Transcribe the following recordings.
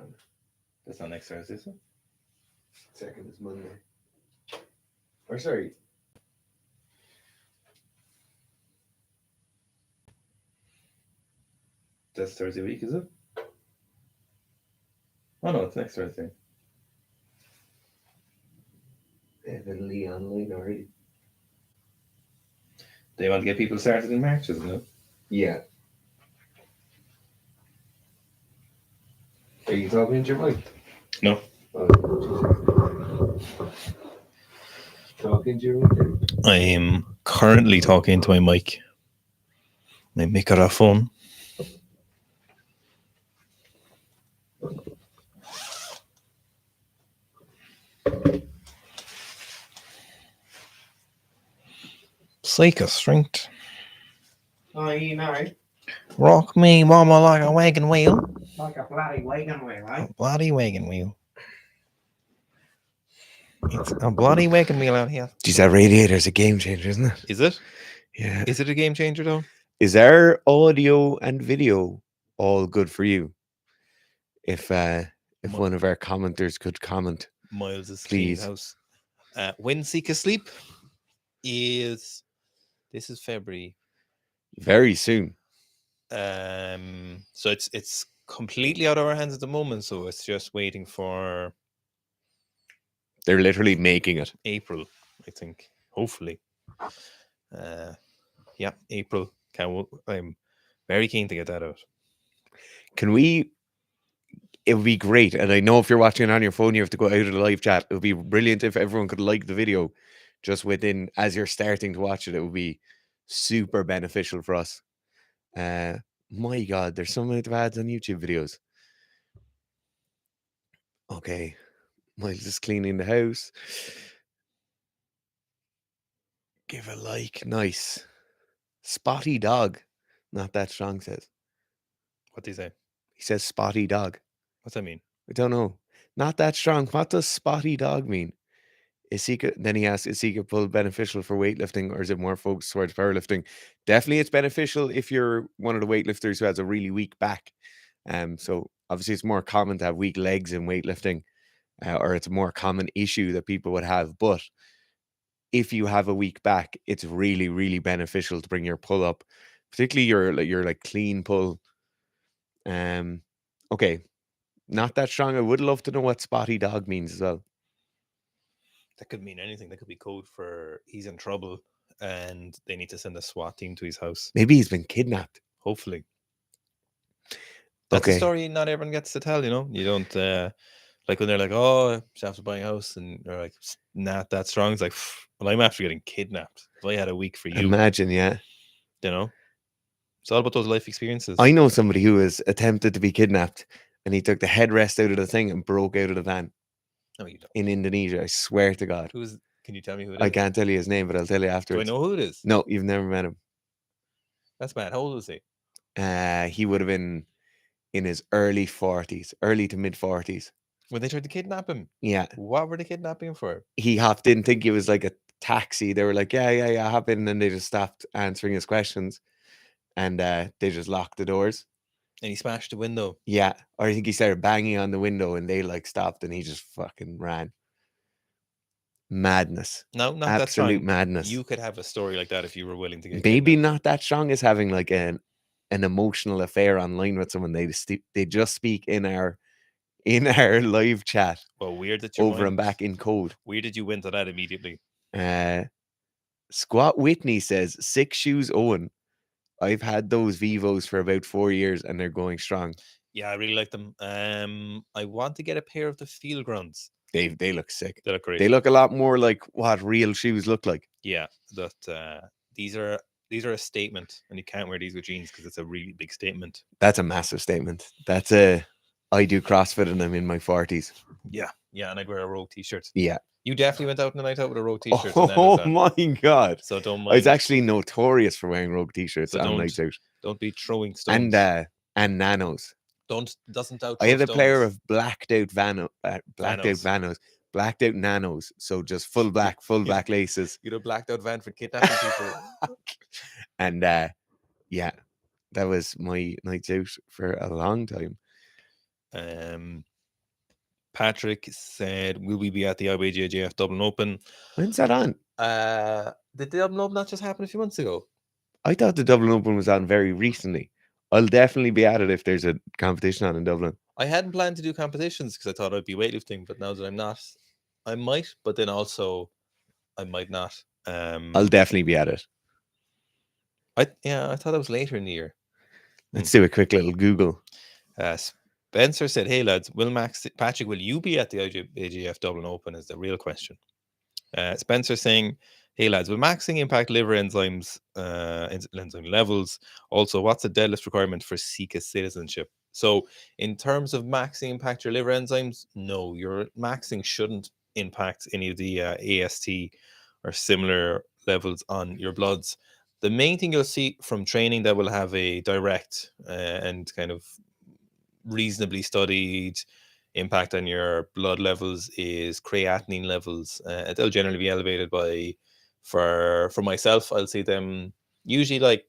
on. That's not next Thursday, is it? Second is Monday. Or sorry. That's Thursday week, is it? Oh no, it's next Thursday. Evan Lee online already. They want to get people started in March, isn't it? Yeah. Are you talking into your mic? No. Oh, talking to your mic. I am currently talking to my mic. My microphone. Sika strength. Oh, you know. Rock me, mama, like a wagon wheel. Like a bloody wagon wheel, A eh? bloody wagon wheel. It's a bloody wagon wheel out here. Geez, that radiator's a game changer, isn't it? Is it? Yeah. Is it a game changer though? Is our audio and video all good for you? If one of our commenters could comment. Miles' Please. clean house. When Sika sleep is this is February. Very soon. So it's completely out of our hands at the moment. So it's just waiting for They're literally making it. April, I think. Hopefully. Yeah, April. I'm very keen to get that out. Can we? It would be great. And I know if you're watching it on your phone, you have to go out of the live chat. It would be brilliant if everyone could like the video just within, as you're starting to watch it. It would be super beneficial for us. My God, there's so many ads on YouTube videos. Okay. Miles is cleaning the house. Give a like. Nice. Spotty dog. Not that strong says. What do you say? He says spotty dog. What's that mean? I don't know. Not that strong. What does spotty dog mean? Then he asks, is Sika pull beneficial for weightlifting or is it more focused towards powerlifting? Definitely it's beneficial if you're one of the weightlifters who has a really weak back. So obviously it's more common to have weak legs in weightlifting, or it's a more common issue that people would have. But if you have a weak back, it's really, really beneficial to bring your pull up, particularly your like clean pull. Okay. Not that strong. I would love to know what spotty dog means as well. That could mean anything. That could be code for he's in trouble and they need to send a SWAT team to his house. Maybe he's been kidnapped. Hopefully. That's Okay. a story not everyone gets to tell, you know? You don't, like when they're like, oh, she's after buying a house and they're like, not that strong. It's like, well, I'm after getting kidnapped. If I had a week for you. Imagine, yeah. You know? It's all about those life experiences. I know somebody who was attempted to be kidnapped and he took the headrest out of the thing and broke out of the van. No, you don't. In Indonesia, I swear to God. Can you tell me who it is? I can't tell you his name, but I'll tell you afterwards. Do I know who it is? No, you've never met him. That's bad. How old is he? He would have been in his early to mid 40s. When they tried to kidnap him? Yeah. What were they kidnapping him for? He didn't think it was like a taxi. They were like, yeah, hop in. And they just stopped answering his questions. And they just locked the doors. And he smashed the window. Yeah. Or I think he started banging on the window and they like stopped and he just fucking ran. Madness. No, not absolute that madness. You could have a story like that if you were willing to get maybe kidnapped. Not that strong as having like an emotional affair online with someone. They just speak in our live chat. Well, weird that you and back in code. Weird that you went to that immediately. Squat Whitney says 6 shoes Owen. I've had those Vivos for about 4 years and they're going strong. Yeah, I really like them. I want to get a pair of the Field Grounds. They look sick. They look great. They look a lot more like what real shoes look like. Yeah, that these are a statement, and you can't wear these with jeans because it's a really big statement. That's a massive statement. I do CrossFit and I'm in my 40s. Yeah, and I'd wear a Rogue t-shirt. Yeah. You definitely went out on a night out with a Rogue t-shirt. Oh my God. So don't mind. I was actually notorious for wearing Rogue t-shirts on nights out. Don't be throwing stones. And nanos. Doesn't out. I had a pair of blacked out nanos. So just full black laces. You had a blacked out van for kidnapping people. And yeah, that was my nights out for a long time. Patrick said, will we be at the IBJJF Dublin Open? When's that on? Did the Dublin Open not just happen a few months ago? I thought the Dublin Open was on very recently. I'll definitely be at it if there's a competition on in Dublin. I hadn't planned to do competitions because I thought I'd be weightlifting, but now that I'm not, I might, but then also I might not. I'll definitely be at it. I thought it was later in the year. Let's do a quick little Google. Spencer said, "Hey lads, Patrick, will you be at the IJF Dublin Open?" Is the real question. Spencer saying, "Hey lads, will maxing impact liver enzymes, enzyme levels? Also, what's the deadlift requirement for Sika citizenship?" So, in terms of maxing impact your liver enzymes, no, your maxing shouldn't impact any of the AST or similar levels on your bloods. The main thing you'll see from training that will have a direct and kind of reasonably studied impact on your blood levels is creatinine levels. They'll generally be elevated by, for myself, I'll see them usually like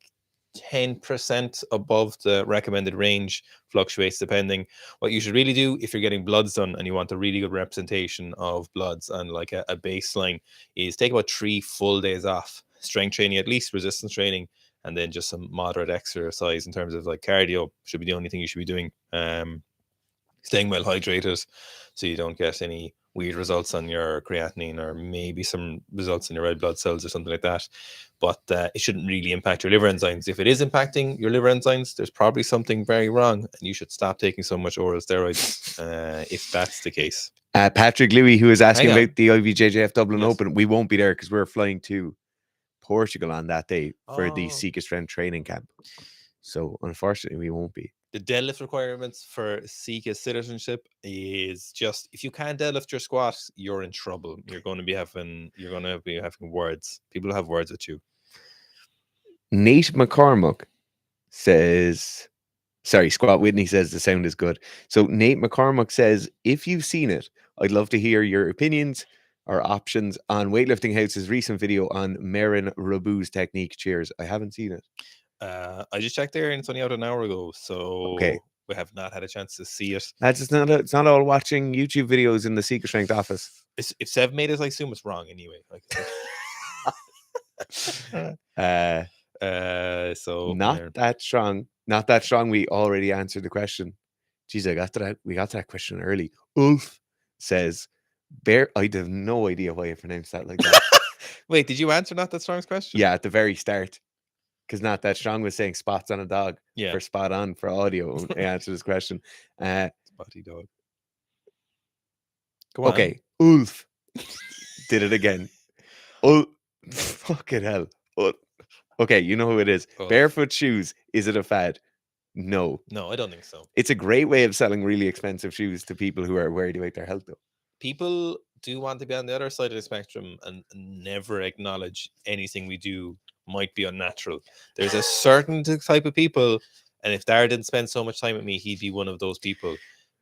10% above the recommended range, fluctuates depending. What you should really do if you're getting bloods done and you want a really good representation of bloods and like a baseline is take about 3 full days off strength training, at least resistance training, and then just some moderate exercise in terms of like cardio should be the only thing you should be doing. Staying well hydrated so you don't get any weird results on your creatinine or maybe some results in your red blood cells or something like that. But it shouldn't really impact your liver enzymes. If it is impacting your liver enzymes, there's probably something very wrong and you should stop taking so much oral steroids if that's the case. Patrick Louis, who is asking about the IBJJF Dublin Open, we won't be there because we're flying to Portugal on that day for the Sika Strength Training Camp. So unfortunately, we won't be. The deadlift requirements for Sika citizenship is just if you can't deadlift your squat, you're in trouble. You're going to be having words. People have words with you. Nate McCormick says, sorry, Squat Whitney says the sound is good. So Nate McCormick says, if you've seen it, I'd love to hear your opinions or options on Weightlifting House's recent video on Marin Rabu's technique. Cheers. I haven't seen it. I just checked there and it's only out an hour ago, so we have not had a chance to see it. It's not all watching YouTube videos in the Sika Strength office. If Sev made it, I assume it's wrong anyway. Like, so not that strong. Not that strong. We already answered the question. Jeez, we got to that question early. Ulf says, "Bear." I have no idea why I pronounced that like that. Wait, did you answer Not That Strong's question? Yeah, at the very start. Because Not That Strong was saying spots on a dog for spot on for audio. I answered this question. Spotty dog. Go on. Okay, Ulf did it again. Fucking hell. Okay, you know who it is. Barefoot shoes. Is it a fad? No. No, I don't think so. It's a great way of selling really expensive shoes to people who are worried about their health, though. People do want to be on the other side of the spectrum and never acknowledge anything we do might be unnatural. There's a certain type of people, and if Dara didn't spend so much time with me, he'd be one of those people.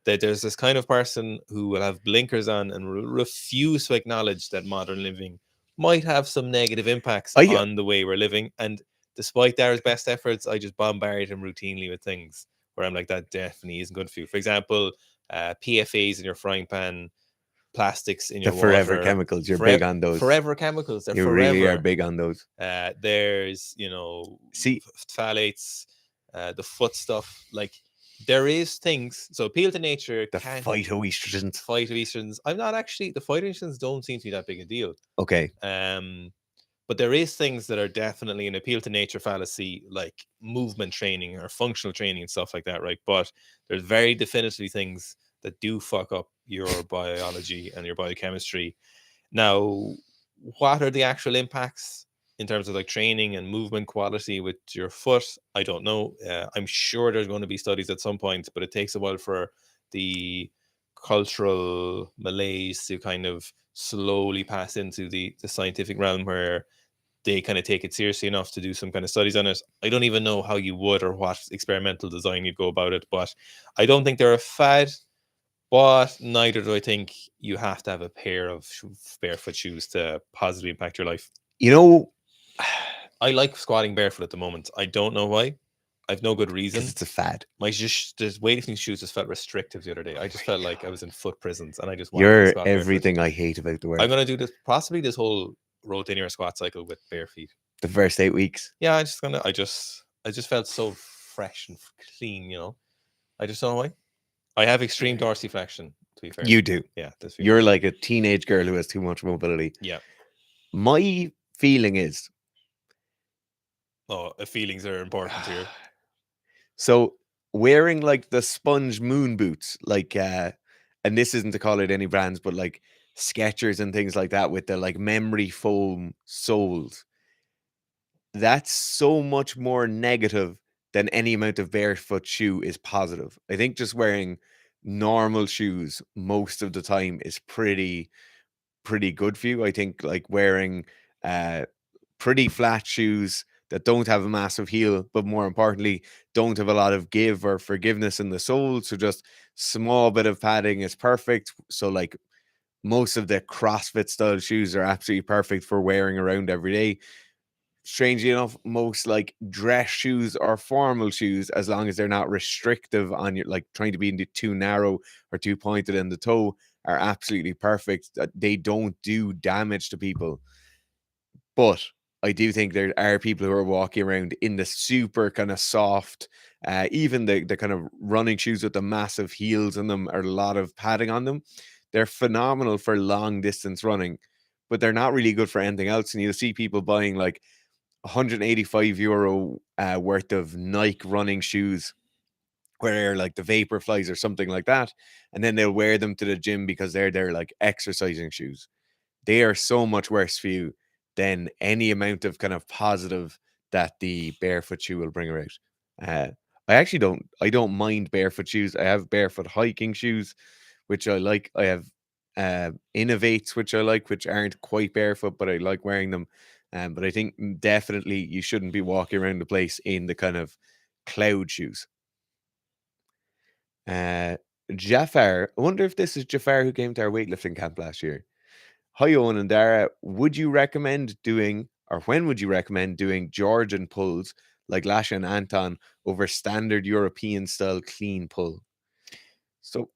That there's this kind of person who will have blinkers on and refuse to acknowledge that modern living might have some negative impacts on the way we're living. And despite Dara's best efforts, I just bombard him routinely with things where I'm like, that definitely isn't good for you. For example, PFAs in your frying pan, plastics in your water. The forever chemicals, you're big on those. Forever chemicals, they're you forever. Really are big on those. There's, phthalates, the foot stuff. Like, there is things. So appeal to nature. The phytoestrogens. I'm not actually. The phytoestrogens don't seem to be that big a deal. Okay. But there is things that are definitely an appeal to nature fallacy, like movement training or functional training and stuff like that, right? But there's very definitively things that do fuck up your biology and your biochemistry. Now, what are the actual impacts in terms of like training and movement quality with your foot? I don't know. I'm sure there's going to be studies at some point, but it takes a while for the cultural malaise to kind of slowly pass into the scientific realm where they kind of take it seriously enough to do some kind of studies on it. I don't even know how you would or what experimental design you'd go about it, but I don't think they're a fad. But neither do I think you have to have a pair of barefoot shoes to positively impact your life. You know, I like squatting barefoot at the moment. I don't know why. I've no good because reason. it's a fad. My weightlifting shoes just felt restrictive the other day. I just felt like I was in foot prisons, and I just wanted to You're squat barefoot. everything I hate about the I'm world. gonna do this possibly this whole rotating or squat cycle with bare feet. The first 8 weeks. Yeah, I just felt so fresh and clean, you know. I just don't know why. I have extreme dorsiflexion, to be fair. You do. Yeah, that's You're like a teenage girl who has too much mobility. Yeah. My feeling is, Feelings are important here. so wearing like the sponge moon boots, like and this isn't to call it any brands, but like Skechers and things like that with the like memory foam soles, that's so much more negative than any amount of barefoot shoe is positive. I think just wearing normal shoes most of the time is pretty good for you. I think like wearing pretty flat shoes that don't have a massive heel, but more importantly, don't have a lot of give or forgiveness in the sole. So just small bit of padding is perfect. So like most of the CrossFit style shoes are absolutely perfect for wearing around every day. Strangely enough, most like dress shoes or formal shoes, as long as they're not restrictive on your like trying to be too narrow or too pointed in the toe, are absolutely perfect. They don't do damage to people. But I do think there are people who are walking around in the super kind of soft, even the kind of running shoes with the massive heels in them or a lot of padding on them. They're phenomenal for long distance running, but they're not really good for anything else. And you'll see people buying like €185 worth of Nike running shoes, where they're like the Vaporflies or something like that, and then they'll wear them to the gym because they're like exercising shoes. They are so much worse for you than any amount of kind of positive that the barefoot shoe will bring about. Uh, I actually don't mind barefoot shoes. I have barefoot hiking shoes, which I like. I have Innovates, which I like, which aren't quite barefoot, but I like wearing them. But I think definitely you shouldn't be walking around the place in the kind of cloud shoes. Jafar, I wonder if this is Jafar who came to our weightlifting camp last year. Hi, Owen and Dara. Would you recommend doing, or when would you recommend doing Georgian pulls like Lasha and Anton over standard European style clean pull? So,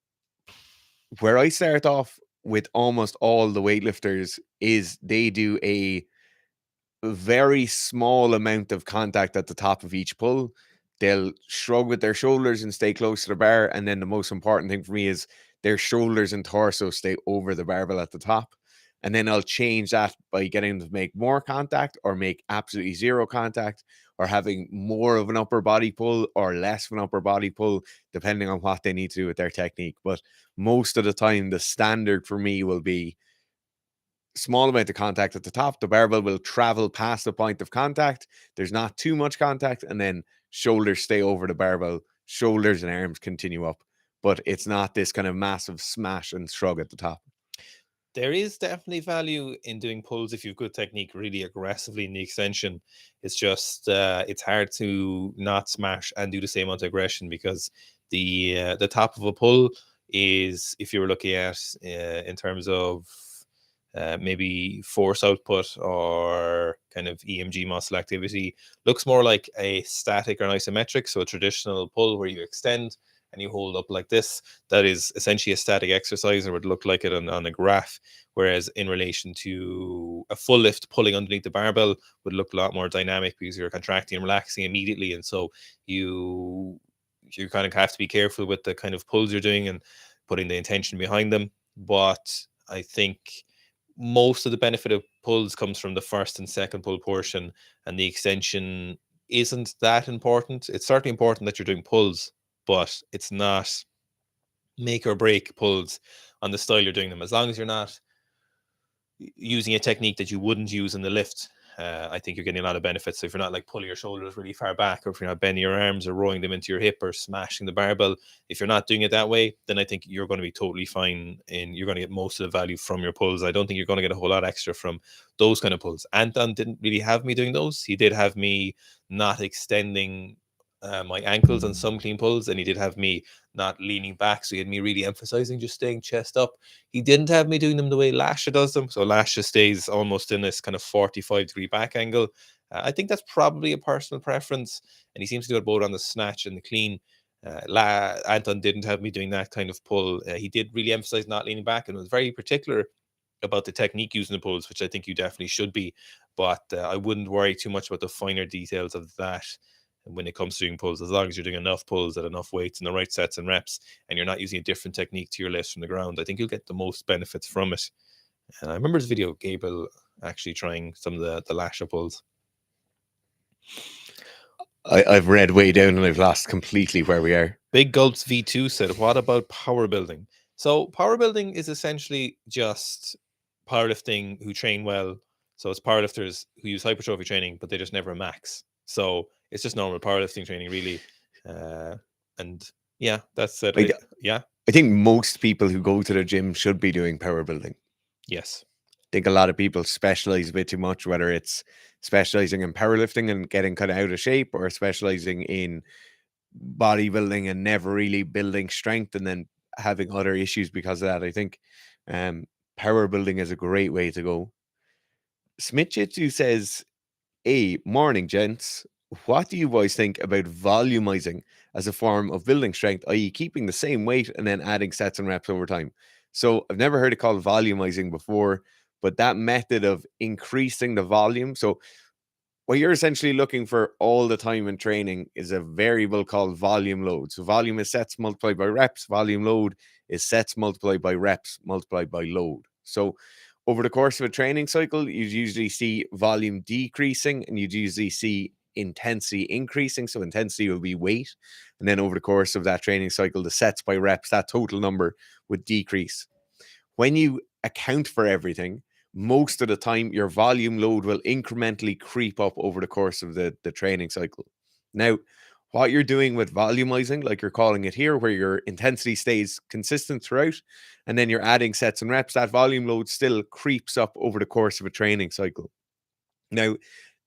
where I start off with almost all the weightlifters is they do a very small amount of contact at the top of each pull. They'll shrug with their shoulders and stay close to the bar. And then the most important thing for me is their shoulders and torso stay over the barbell at the top. And then I'll change that by getting them to make more contact or make absolutely zero contact, or having more of an upper body pull or less of an upper body pull, depending on what they need to do with their technique. But most of the time, the standard for me will be small amount of contact at the top. The barbell will travel past the point of contact. There's not too much contact, and then shoulders stay over the barbell. Shoulders and arms continue up, but it's not this kind of massive smash and shrug at the top. There is definitely value in doing pulls if you've good technique really aggressively in the extension. It's just it's hard to not smash and do the same amount of aggression, because the top of a pull is, if you were looking at in terms of maybe force output or kind of EMG muscle activity, looks more like a static or an isometric. So a traditional pull where you extend and you hold up like this, that is essentially a static exercise, or would look like it on a graph. Whereas in relation to a full lift, pulling underneath the barbell would look a lot more dynamic, because you're contracting and relaxing immediately. And so you kind of have to be careful with the kind of pulls you're doing and putting the intention behind them. But I think most of the benefit of pulls comes from the first and second pull portion, and the extension isn't that important. It's certainly important that you're doing pulls, but it's not make or break pulls on the style you're doing them. As long as you're not using a technique that you wouldn't use in the lift, I think you're getting a lot of benefits. So if you're not like pulling your shoulders really far back, or if you're not bending your arms or rowing them into your hip or smashing the barbell, if you're not doing it that way, then I think you're going to be totally fine, and you're going to get most of the value from your pulls. I don't think you're going to get a whole lot extra from those kind of pulls. Anton didn't really have me doing those. He did have me not extending my ankles on some clean pulls, and he did have me not leaning back. So he had me really emphasizing just staying chest up. He didn't have me doing them the way Lasha does them. So Lasha stays almost in this kind of 45-degree back angle, I think that's probably a personal preference, and he seems to do it both on the snatch and the clean. Anton didn't have me doing that kind of pull. He did really emphasize not leaning back and was very particular about the technique using the pulls, which I think you definitely should be. But I wouldn't worry too much about the finer details of that when it comes to doing pulls. As long as you're doing enough pulls at enough weights and the right sets and reps, and you're not using a different technique to your lifts from the ground, I think you'll get the most benefits from it. And I remember this video of Gable actually trying some of the lasher pulls. I've read way down and I've lost completely where we are. Big Gulps V2 said, what about power building? So power building is essentially just powerlifting who train well. So it's powerlifters who use hypertrophy training, but they just never max. So it's just normal powerlifting training, really. And yeah, that's it. Yeah. I think most people who go to the gym should be doing power building. Yes. I think a lot of people specialize a bit too much, whether it's specializing in powerlifting and getting kind of out of shape, or specializing in bodybuilding and never really building strength and then having other issues because of that. I think power building is a great way to go. Smithjitsu says, "Hey, morning, gents. What do you boys think about volumizing as a form of building strength, i.e., keeping the same weight and then adding sets and reps over time?" So I've never heard it called volumizing before, but that method of increasing the volume. So what you're essentially looking for all the time in training is a variable called volume load. So volume is sets multiplied by reps. Volume load is sets multiplied by reps multiplied by load. So over the course of a training cycle, you usually see volume decreasing and you usually see intensity increasing. So intensity will be weight. And then over the course of that training cycle, the sets by reps, that total number would decrease. When you account for everything, most of the time your volume load will incrementally creep up over the course of the training cycle. Now, what you're doing with volumizing, like you're calling it here, where your intensity stays consistent throughout, and then you're adding sets and reps, that volume load still creeps up over the course of a training cycle. Now,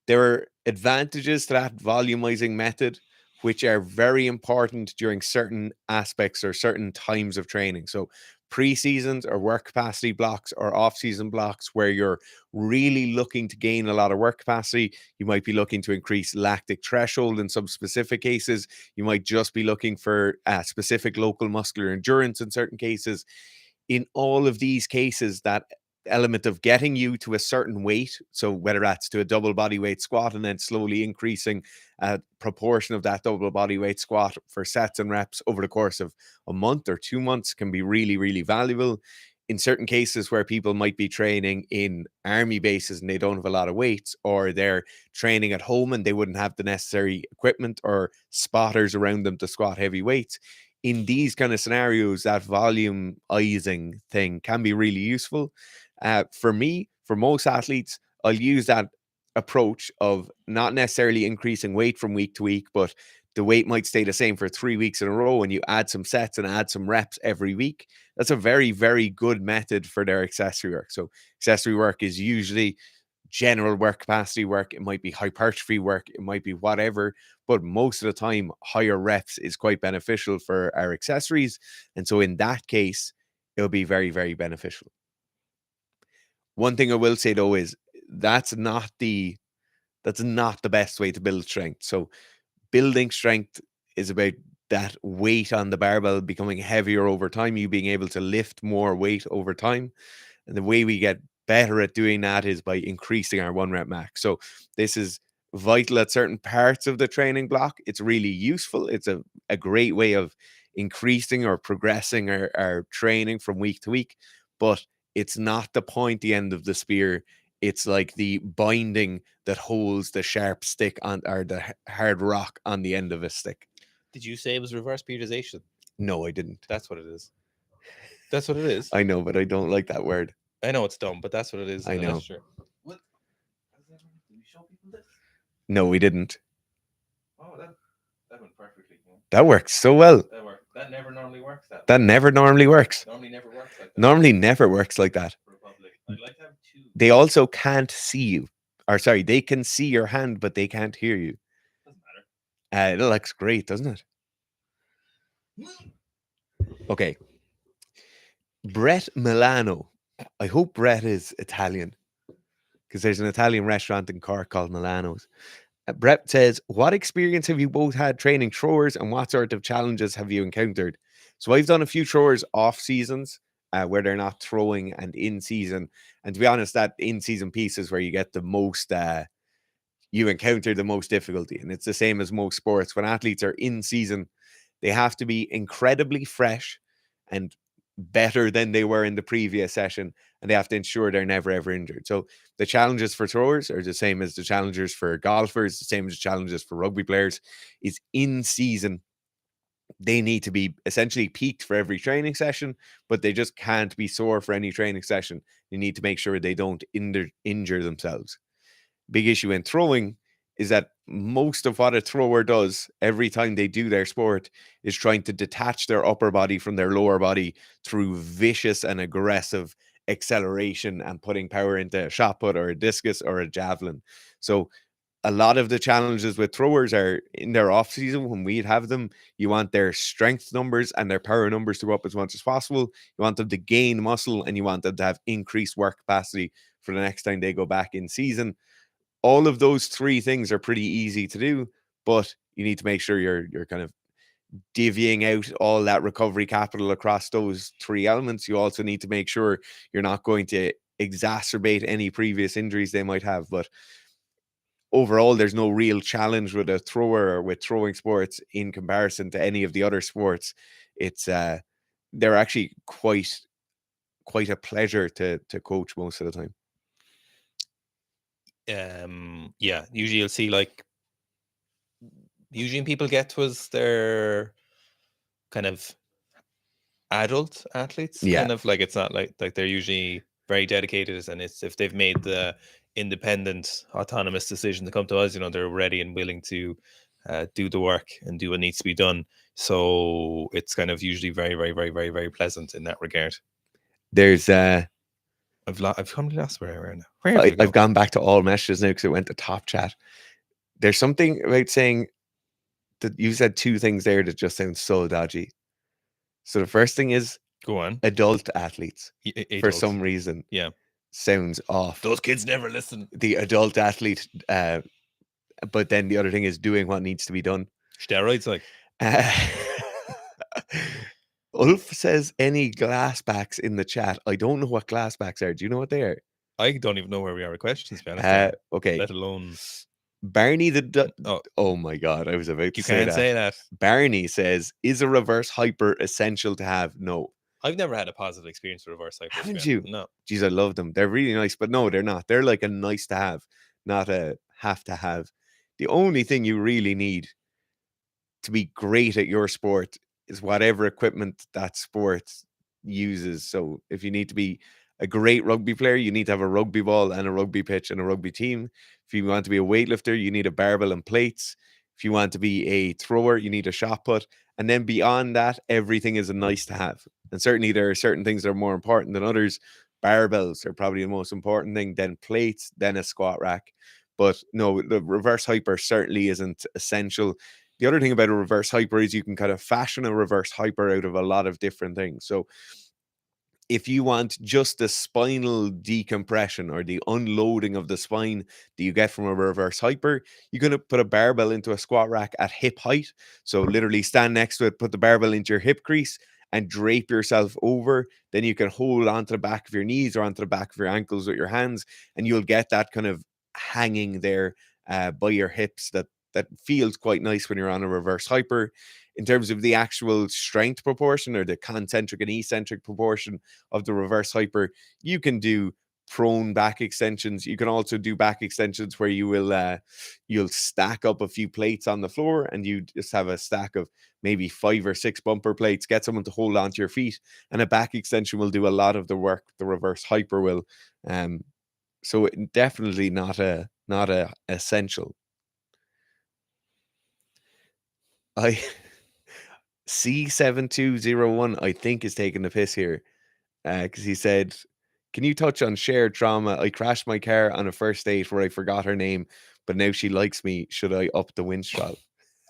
there are advantages to that volumizing method, which are very important during certain aspects or certain times of training. So, pre-seasons or work capacity blocks or off-season blocks where you're really looking to gain a lot of work capacity. You might be looking to increase lactic threshold in some specific cases. You might just be looking for specific local muscular endurance in certain cases. In all of these cases, that element of getting you to a certain weight, so whether that's to a double body weight squat and then slowly increasing a proportion of that double body weight squat for sets and reps over the course of a month or 2 months, can be really, really valuable. In certain cases where people might be training in army bases and they don't have a lot of weights, or they're training at home and they wouldn't have the necessary equipment or spotters around them to squat heavy weights, in these kind of scenarios, that volumizing thing can be really useful. For me, for most athletes, I'll use that approach of not necessarily increasing weight from week to week, but the weight might stay the same for 3 weeks in a row, and you add some sets and add some reps every week. That's a very, very good method for their accessory work. So accessory work is usually general work capacity work. It might be hypertrophy work. It might be whatever. But most of the time, higher reps is quite beneficial for our accessories. And so in that case, it'll be very, very beneficial. One thing I will say though is that's not the best way to build strength. So building strength is about that weight on the barbell becoming heavier over time, you being able to lift more weight over time. And the way we get better at doing that is by increasing our 1 rep max. So this is vital at certain parts of the training block. It's really useful. It's a great way of increasing or progressing our training from week to week, but it's not the pointy end of the spear. It's like the binding that holds the sharp stick on, or the hard rock on the end of a stick. Did you say it was reverse periodization? No, I didn't. That's what it is. That's what it is. I know, but I don't like that word. I know it's dumb, but that's what it is. I know. That's true. What? Did we show people this? No, we didn't. Oh, that went perfectly. That works so well. That worked. That never normally works. That never normally works. Normally never works like that. Normally never works like that. Republic. I'd like to have two. They also can't see you. Or sorry, they can see your hand, but they can't hear you. Doesn't matter. It looks great, doesn't it? Okay. Brett Milano. I hope Brett is Italian. because there's an Italian restaurant in Cork called Milano's. Brett says, what experience have you both had training throwers and what sort of challenges have you encountered? So I've done a few throwers off seasons where they're not throwing and in season. And to be honest, that in season piece is where you get the most, you encounter the most difficulty. And it's the same as most sports. When athletes are in season, they have to be incredibly fresh and better than they were in the previous session. And they have to ensure they're never, ever injured. So the challenges for throwers are the same as the challenges for golfers, the same as the challenges for rugby players, is in season. They need to be essentially peaked for every training session, but they just can't be sore for any training session. You need to make sure they don't injure themselves. Big issue in throwing is that most of what a thrower does every time they do their sport is trying to detach their upper body from their lower body through vicious and aggressive acceleration and putting power into a shot put or a discus or a javelin. So a lot of the challenges with throwers are in their off season. When we'd have them, you want their strength numbers and their power numbers to go up as much as possible. You want them to gain muscle and you want them to have increased work capacity for the next time they go back in season. All of those three things are pretty easy to do, but you need to make sure you're kind of divvying out all that recovery capital across those three elements. You also need to make sure you're not going to exacerbate any previous injuries they might have. But overall, there's no real challenge with a thrower or with throwing sports in comparison to any of the other sports. It's they're actually quite a pleasure to coach most of the time. Yeah, usually you'll see like usually people get was their kind of adult athletes, kind of like it's not like they're usually very dedicated, and it's if they've made the independent autonomous decision to come to us, they're ready and willing to do the work and do what needs to be done. So it's kind of usually very, very, very, very, very pleasant in that regard. There's I've completely lost where I am now. I've gone back to all messages now because it went to top chat. There's something about saying that you said two things there that just sound so dodgy. So the first thing is, go on, adult athletes. Adult. For some reason, sounds off. Those kids never listen. The adult athlete, but then the other thing is doing what needs to be done. Steroids, like. Ulf says any glassbacks in the chat. I don't know what glassbacks are. Do you know what they are? I don't even know where we are with questions, to be honest. Okay. Let alone Barney oh my god, I was about to say that. You can't say that. Barney says, is a reverse hyper essential to have? No. I've never had a positive experience with reverse hyper. Haven't you? No. Jeez, I love them. They're really nice, but no, they're not. They're like a nice to have, not a have to have. The only thing you really need to be great at your sport is whatever equipment that sport uses. So if you need to be a great rugby player, you need to have a rugby ball and a rugby pitch and a rugby team. If you want to be a weightlifter, you need a barbell and plates. If you want to be a thrower, you need a shot put. And then beyond that, everything is a nice to have. And certainly there are certain things that are more important than others. Barbells are probably the most important thing, then plates, then a squat rack. But no, the reverse hyper certainly isn't essential. The other thing about a reverse hyper is you can kind of fashion a reverse hyper out of a lot of different things. So if you want just the spinal decompression or the unloading of the spine that you get from a reverse hyper, you're going to put a barbell into a squat rack at hip height. So literally stand next to it, put the barbell into your hip crease and drape yourself over. Then you can hold onto the back of your knees or onto the back of your ankles with your hands, and you'll get that kind of hanging there by your hips that feels quite nice when you're on a reverse hyper. In terms of the actual strength proportion or the concentric and eccentric proportion of the reverse hyper, you can do prone back extensions. You can also do back extensions where you will you'll stack up a few plates on the floor and you just have a stack of maybe 5 or 6 bumper plates, get someone to hold onto your feet, and a back extension will do a lot of the work the reverse hyper will. So definitely not a essential. C7201, I think, is taking the piss here because he said, can you touch on shared trauma? I crashed my car on a first date where I forgot her name, but now she likes me. Should I up the Winstrol?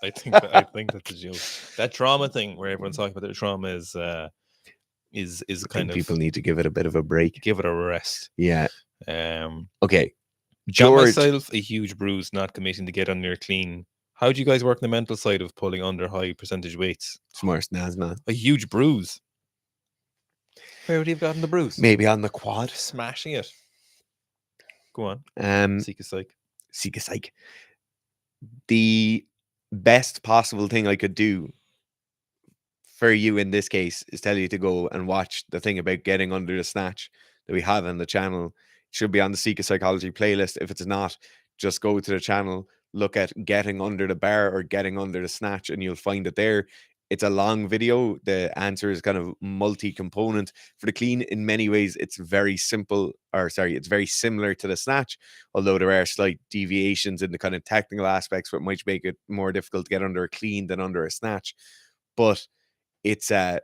I think that's a joke. That trauma thing where everyone's talking about their trauma is kind of, people need to give it a bit of a break. Give it a rest. Yeah. Okay. Got George, myself a huge bruise not committing to get under clean. How do you guys work the mental side of pulling under high percentage weights? Smart Nazman. A huge bruise. Where would he have gotten the bruise? Maybe on the quad. Smashing it. Go on. Sika psych. Sika psych. The best possible thing I could do for you in this case is tell you to go and watch the thing about getting under the snatch that we have on the channel. It should be on the Sika Psychology playlist. If it's not, just go to the channel, look at getting under the bar or getting under the snatch, and you'll find it there. It's a long video. The answer is kind of multi-component. For the clean, in many ways, it's very simple, or sorry, it's very similar to the snatch, although there are slight deviations in the kind of technical aspects, what might make it more difficult to get under a clean than under a snatch. But it's the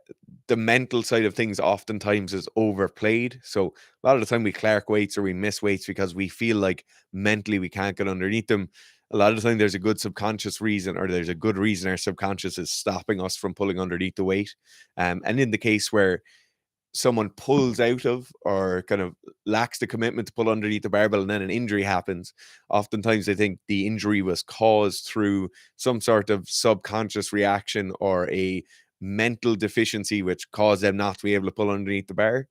mental side of things oftentimes is overplayed. So a lot of the time we clerk weights or we miss weights because we feel like mentally we can't get underneath them. A lot of the time there's a good subconscious reason, or there's a good reason our subconscious is stopping us from pulling underneath the weight. And in the case where someone pulls out of or kind of lacks the commitment to pull underneath the barbell and then an injury happens, oftentimes I think the injury was caused through some sort of subconscious reaction or a mental deficiency which caused them not to be able to pull underneath the bar.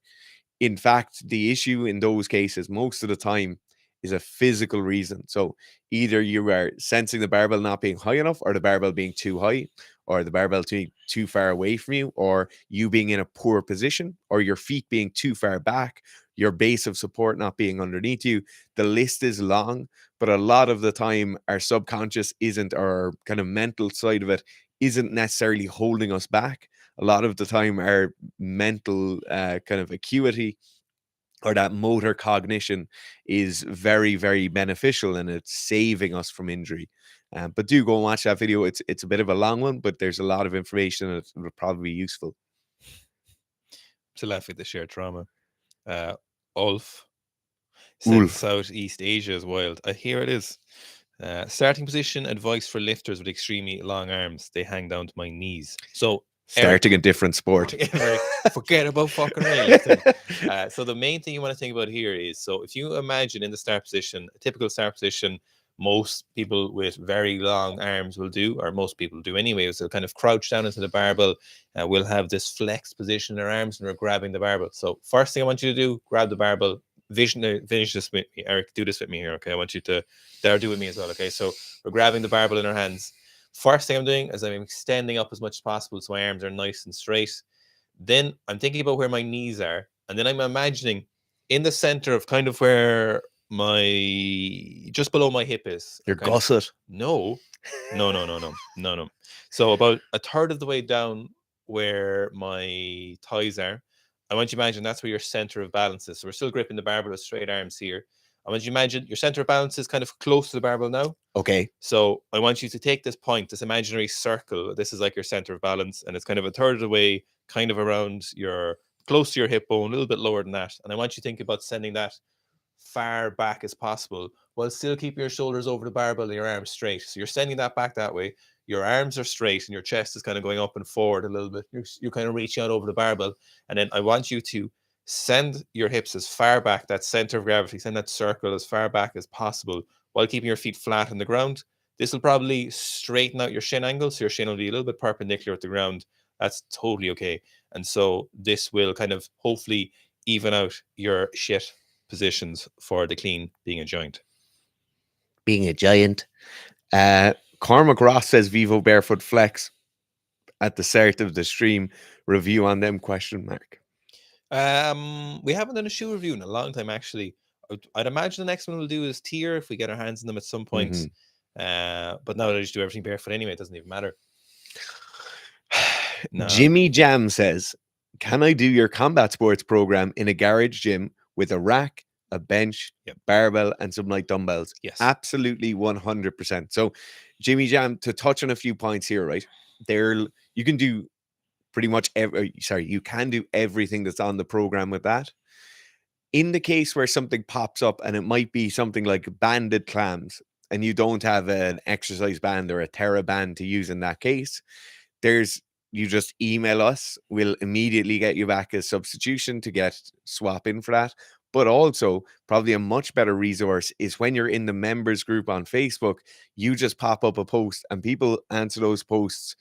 In fact, the issue in those cases most of the time is a physical reason. So either you are sensing the barbell not being high enough, or the barbell being too high, or the barbell too far away from you, or you being in a poor position, or your feet being too far back, your base of support not being underneath you. The list is long, but a lot of the time our subconscious isn't, or kind of mental side of it isn't necessarily holding us back. A lot of the time our mental kind of acuity or that motor cognition is very, very beneficial, and it's saving us from injury. But do go and watch that video. It's a bit of a long one, but there's a lot of information and it will probably be useful. To laugh at the shared trauma. Ulf said Southeast Asia is wild. Here it is. Starting position advice for lifters with extremely long arms. They hang down to my knees. So starting a different sport. Forget about fucking weightlifting. So the main thing you want to think about here is, so if you imagine in the start position, a typical start position, most people with very long arms will do, or most people do anyway, is they'll kind of crouch down into the barbell. We'll have this flexed position in our arms and we're grabbing the barbell. So first thing I want you to do, grab the barbell. Finish this with me. Eric, do this with me here, okay? I want you to do with me as well, okay? So we're grabbing the barbell in our hands. First thing I'm doing is I'm extending up as much as possible so my arms are nice and straight. Then I'm thinking about where my knees are, and then I'm imagining in the center of kind of where just below my hip is. Your gusset. No. So about a third of the way down where my thighs are, I want you to imagine that's where your center of balance is. So we're still gripping the barbell with straight arms here. I want you to imagine your center of balance is kind of close to the barbell now. Okay. So I want you to take this point, this imaginary circle. This is like your center of balance, and it's kind of a third of the way, kind of around close to your hip bone, a little bit lower than that. And I want you to think about sending that far back as possible while still keeping your shoulders over the barbell and your arms straight. So you're sending that back that way. Your arms are straight and your chest is kind of going up and forward a little bit. You're kind of reaching out over the barbell. And then I want you to send your hips as far back, that center of gravity, send that circle as far back as possible while keeping your feet flat on the ground. This will probably straighten out your shin angle, so your shin will be a little bit perpendicular at the ground. That's totally okay. And so this will kind of hopefully even out your shit positions for the clean being a giant. Being a giant. Cormac Ross says Vivo Barefoot Flex at the start of the stream. Review on them, question mark. We haven't done a shoe review in a long time, actually. I'd imagine the next one we'll do is tier if we get our hands on them at some point. But now I just do everything barefoot anyway. It doesn't even matter. No. Jimmy Jam says, can I do your combat sports program in a garage gym with a rack, a bench, barbell, and some light dumbbells? Yes. Absolutely 100%. So Jimmy Jam, to touch on a few points here, right? You can do pretty much you can do everything that's on the program with that. In the case where something pops up, and it might be something like banded clams, and you don't have an exercise band or a Terra band to use in that case, you just email us. We'll immediately get you back a substitution to swap in for that. But also, probably a much better resource is when you're in the members group on Facebook, you just pop up a post and people answer those posts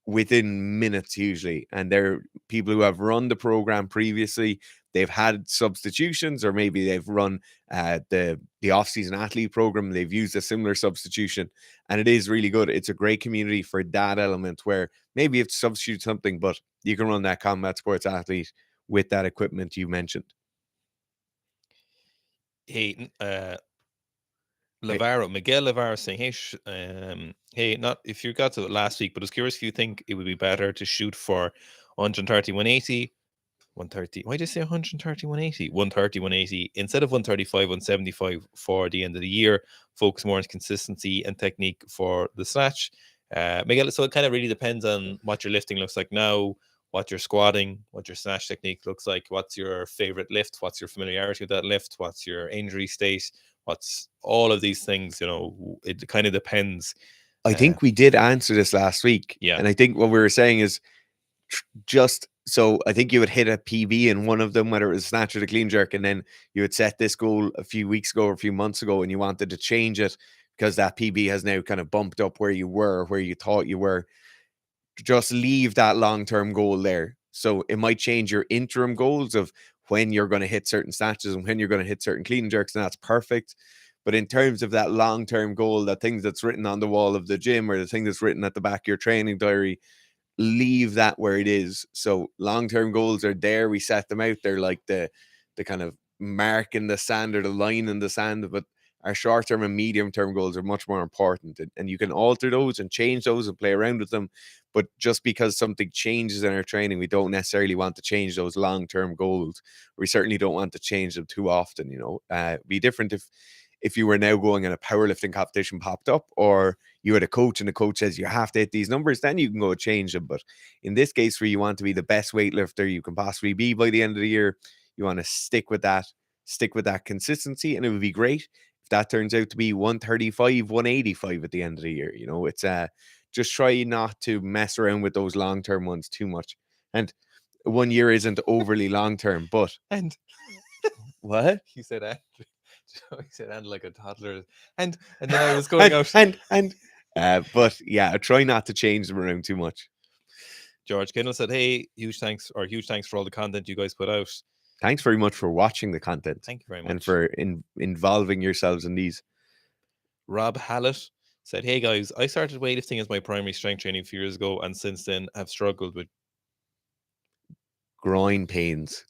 within minutes usually, and they're people who have run the program previously. They've had substitutions, or maybe they've run the off-season athlete program. They've used a similar substitution, and it is really good. It's a great community for that element where maybe you have to substitute something, but you can run that combat sports athlete with that equipment you mentioned. Hey, Miguel Lavaro saying, hey, not if you got to it last week, but I was curious if you think it would be better to shoot for 130, 180, 130. Why did I say 130, 180? 130, 180 instead of 135, 175 for the end of the year. Focus more on consistency and technique for the snatch. Miguel, so it kind of really depends on what your lifting looks like now, what you're squatting, what your snatch technique looks like, what's your favorite lift, what's your familiarity with that lift, what's your injury state, what's all of these things. It kind of depends. I think we did answer this last week. Yeah. And I think what we were saying is just so I think you would hit a PB in one of them, whether it was snatch or the clean jerk, and then you had set this goal a few weeks ago or a few months ago, and you wanted to change it because that PB has now kind of bumped up where you were, where you thought you were. Just leave that long-term goal there. So it might change your interim goals of when you're going to hit certain snatches and when you're going to hit certain clean jerks, and that's perfect. But in terms of that long-term goal, that thing that's written on the wall of the gym or the thing that's written at the back of your training diary, leave that where it is. So long-term goals are there. We set them out. They're like the kind of mark in the sand or the line in the sand. But our short-term and medium-term goals are much more important. And you can alter those and change those and play around with them. But just because something changes in our training, we don't necessarily want to change those long-term goals. We certainly don't want to change them too often. It'd be different if you were now going in a powerlifting competition popped up, or you had a coach and the coach says you have to hit these numbers, then you can go change them. But in this case, where you want to be the best weightlifter you can possibly be by the end of the year, you want to stick with that consistency. And it would be great if that turns out to be 135, 185 at the end of the year. It's just try not to mess around with those long-term ones too much. And 1 year isn't overly long-term, but and what? He said, he said, and like a toddler. And then I was going out. But yeah, try not to change them around too much. George Kendall said, hey, huge thanks for all the content you guys put out. Thanks very much for watching the content. Thank you very much. And for involving yourselves in these. Rob Hallett said, hey guys, I started weightlifting as my primary strength training a few years ago, and since then have struggled with groin pains.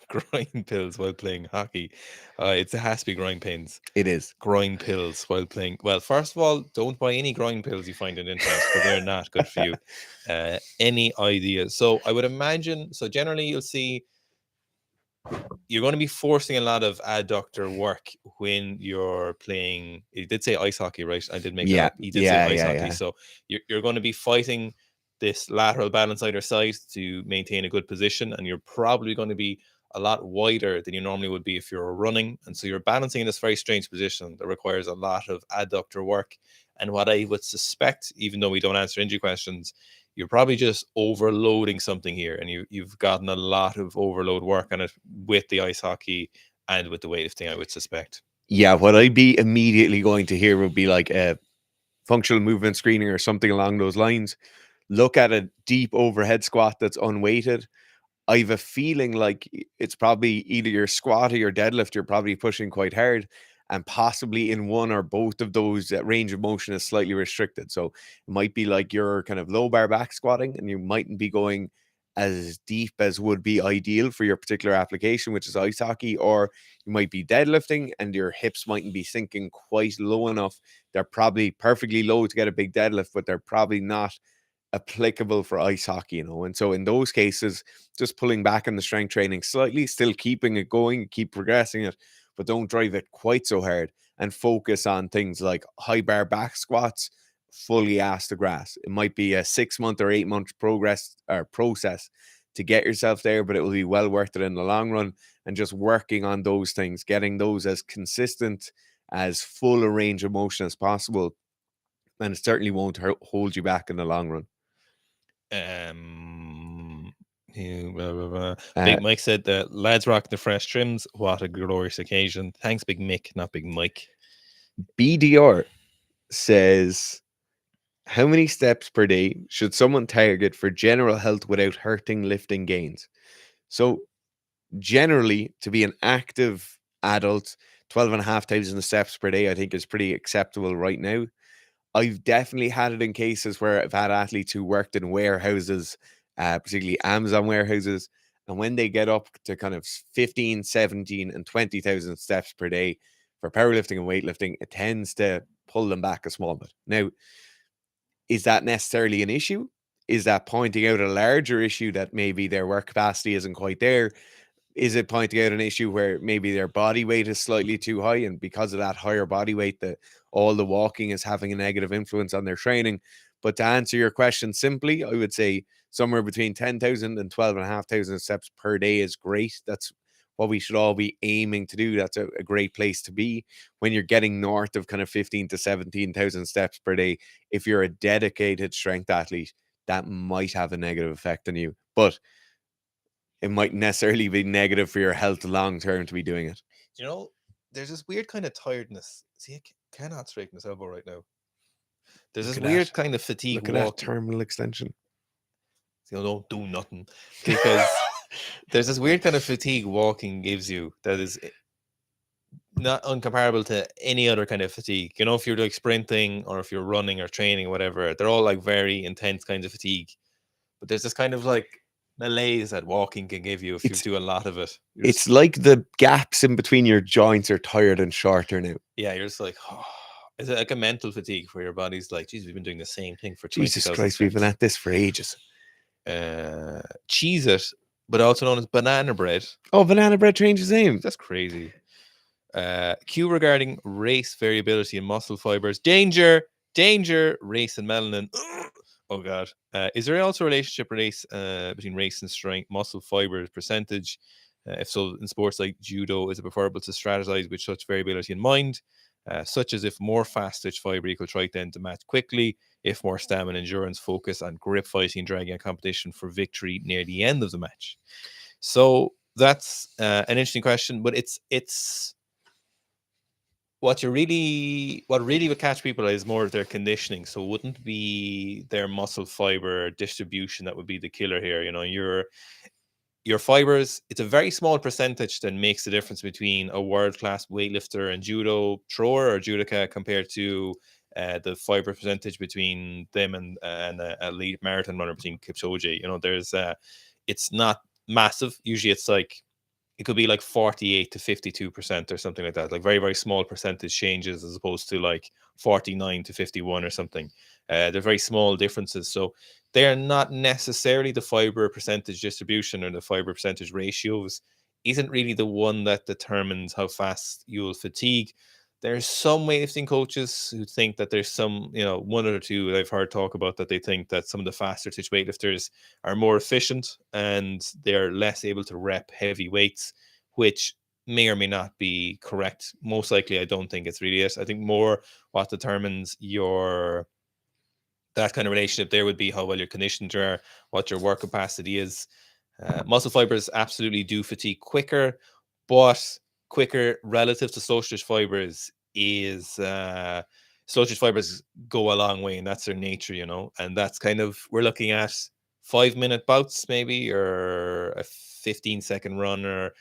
Groin pills while playing hockey. It has to be groin pains. It is. Groin pills while playing. Well, first of all, don't buy any groin pills you find on the internet, because they're not good for you. Any ideas? So I would imagine, so generally you'll see you're going to be forcing a lot of adductor work when you're playing. He did say ice hockey, right? I did make that up. He did say ice hockey. So you're going to be fighting this lateral balance either side to maintain a good position, and you're probably going to be a lot wider than you normally would be if you're running. And so you're balancing in this very strange position that requires a lot of adductor work. And what I would suspect, even though we don't answer injury questions, you're probably just overloading something here, and you've gotten a lot of overload work on it with the ice hockey and with the weightlifting, I would suspect. Yeah, what I'd be immediately going to hear would be like a functional movement screening or something along those lines. Look at a deep overhead squat that's unweighted. I have a feeling like it's probably either your squat or your deadlift, you're probably pushing quite hard, and possibly in one or both of those, that range of motion is slightly restricted. So it might be like you're kind of low bar back squatting, and you mightn't be going as deep as would be ideal for your particular application, which is ice hockey, or you might be deadlifting and your hips mightn't be sinking quite low enough. They're probably perfectly low to get a big deadlift, but they're probably not applicable for ice hockey, and so in those cases, just pulling back on the strength training slightly, still keeping it going, keep progressing it, but don't drive it quite so hard, and focus on things like high bar back squats, fully ass to grass. It might be a 6-month or 8-month progress or process to get yourself there, but it will be well worth it in the long run. And just working on those things, getting those as consistent, as full a range of motion as possible, and it certainly won't hold you back in the long run. Blah, blah, blah. Uh, Big Mike said that lads rock the fresh trims. What a glorious occasion. Thanks, Big Mick, not Big Mike. BDR says, how many steps per day should someone target for general health without hurting lifting gains? So generally, to be an active adult, 12,500 steps per day, I think is pretty acceptable right now. I've definitely had it in cases where I've had athletes who worked in warehouses, particularly Amazon warehouses, and when they get up to kind of 15, 17, and 20,000 steps per day for powerlifting and weightlifting, it tends to pull them back a small bit. Now, is that necessarily an issue? Is that pointing out a larger issue that maybe their work capacity isn't quite there? Is it pointing out an issue where maybe their body weight is slightly too high, and because of that higher body weight, that all the walking is having a negative influence on their training? But to answer your question simply, I would say somewhere between 10,000 and 12,500 steps per day is great. That's what we should all be aiming to do. That's a great place to be. When you're getting north of kind of 15 to 17,000 steps per day, if you're a dedicated strength athlete, that might have a negative effect on you. But it might necessarily be negative for your health long term to be doing it. You know, there's this weird kind of tiredness. See, I cannot straighten this elbow right now. There's this weird kind of fatigue Look at that walking. terminal extension. You know, don't do nothing, because there's this weird kind of fatigue walking gives you that is not uncomparable to any other kind of fatigue. You know, if you're like sprinting or if you're running or training or whatever, they're all like very intense kinds of fatigue. But there's this kind of like malaise that walking can give you if you do a lot of it. It's like the gaps in between your joints are tired and shorter now. Yeah, you're just like, oh. Is it like a mental fatigue where your body's like, geez, we've been doing the same thing for 20,000 Jesus Christ, steps. we've been at this for ages. Cheese It, but also known as banana bread. Oh, banana bread changes name. That's crazy. Q regarding race variability in muscle fibers. Danger, race and melanin. Oh God. Is there also a relationship between race and strength, muscle fibers percentage? If so, in sports like judo, is it preferable to strategize with such variability in mind? Such as if more fast twitch fiber equal try then to match quickly, if more stamina, endurance, focus on grip fighting, dragging a competition for victory near the end of the match. So that's an interesting question, but it's what really would catch people is more of their conditioning. So it wouldn't be their muscle fiber distribution that would be the killer here. You know, your fibers, it's a very small percentage that makes the difference between a world-class weightlifter and judo thrower or judoka compared to the fiber percentage between them and an elite marathon runner, between Kipchoge. You know, there's it's not massive. Usually it's like, it could be like 48 to 52% or something like that, like very, very small percentage changes as opposed to like 49 to 51 or something. They're very small differences. So they're not necessarily the fiber percentage distribution, or the fiber percentage ratios isn't really the one that determines how fast you'll fatigue. There's some weightlifting coaches who think that there's some, you know, one or two that I've heard talk about, that they think that some of the faster twitch weightlifters are more efficient and they're less able to rep heavy weights, which may or may not be correct. Most likely, I don't think it's really it. I think more what determines that kind of relationship there would be how well your conditions are, what your work capacity is. Muscle fibers absolutely do fatigue quicker, but quicker relative to slow twitch fibers is slow twitch fibers go a long way, and that's their nature, you know. And that's kind of, we're looking at 5-minute bouts maybe, or a 15-second run, or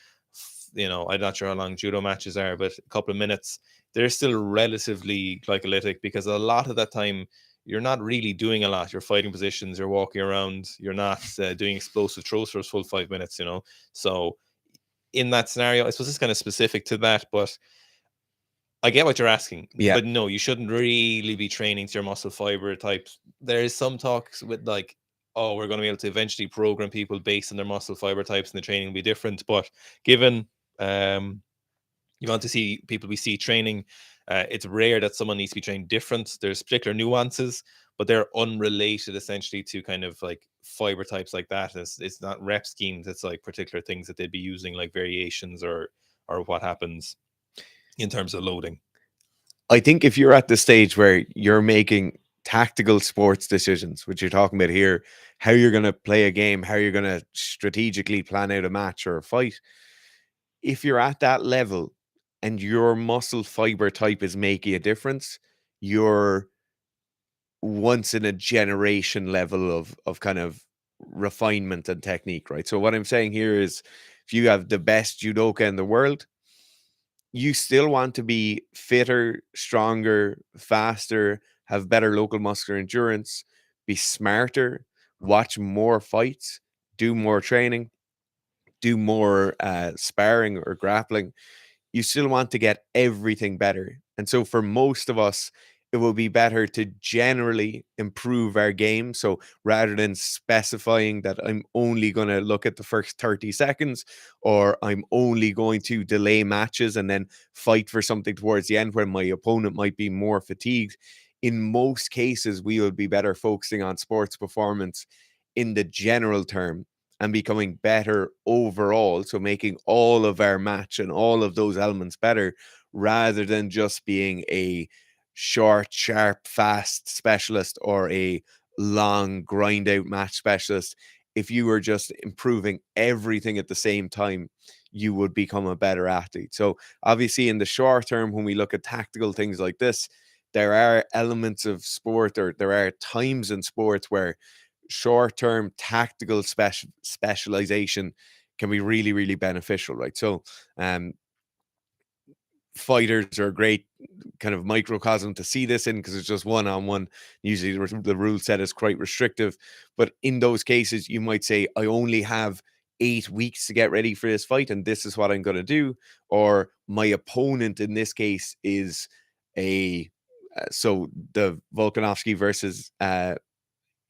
you know, I'm not sure how long judo matches are, but a couple of minutes. They're still relatively glycolytic, because a lot of that time you're not really doing a lot. You're fighting positions, you're walking around, you're not doing explosive throws for a full 5 minutes, you know. So in that scenario, I suppose it's kind of specific to that, but I get what you're asking. Yeah. But no, you shouldn't really be training to your muscle fiber types. There is some talks with like, oh, we're going to be able to eventually program people based on their muscle fiber types, and the training will be different. But given you want to see people we see training, it's rare that someone needs to be trained different. There's particular nuances, but they're unrelated essentially to kind of like fiber types like that. It's not rep schemes. It's like particular things that they'd be using, like variations or what happens in terms of loading. I think if you're at the stage where you're making tactical sports decisions, which you're talking about here, how you're going to play a game, how you're going to strategically plan out a match or a fight. If you're at that level and your muscle fiber type is making a difference, you're once in a generation level of kind of refinement and technique, right? So what I'm saying here is if you have the best judoka in the world, you still want to be fitter, stronger, faster, have better local muscular endurance, be smarter, watch more fights, do more training, do more sparring or grappling. You still want to get everything better. And so for most of us, it will be better to generally improve our game. So rather than specifying that I'm only going to look at the first 30 seconds or I'm only going to delay matches and then fight for something towards the end when my opponent might be more fatigued, in most cases, we will be better focusing on sports performance in the general term and becoming better overall. So making all of our match and all of those elements better rather than just being a short, sharp, fast specialist or a long grind out match specialist. If you were just improving everything at the same time, you would become a better athlete. So obviously in the short term, when we look at tactical things like this, there are elements of sport or there are times in sports where short-term tactical specialization can be really, really beneficial, right? So fighters are a great kind of microcosm to see this in because it's just one-on-one. Usually the rule set is quite restrictive, but in those cases you might say, I only have 8 weeks to get ready for this fight and this is what I'm going to do. Or my opponent in this case is a so the Volkanovski versus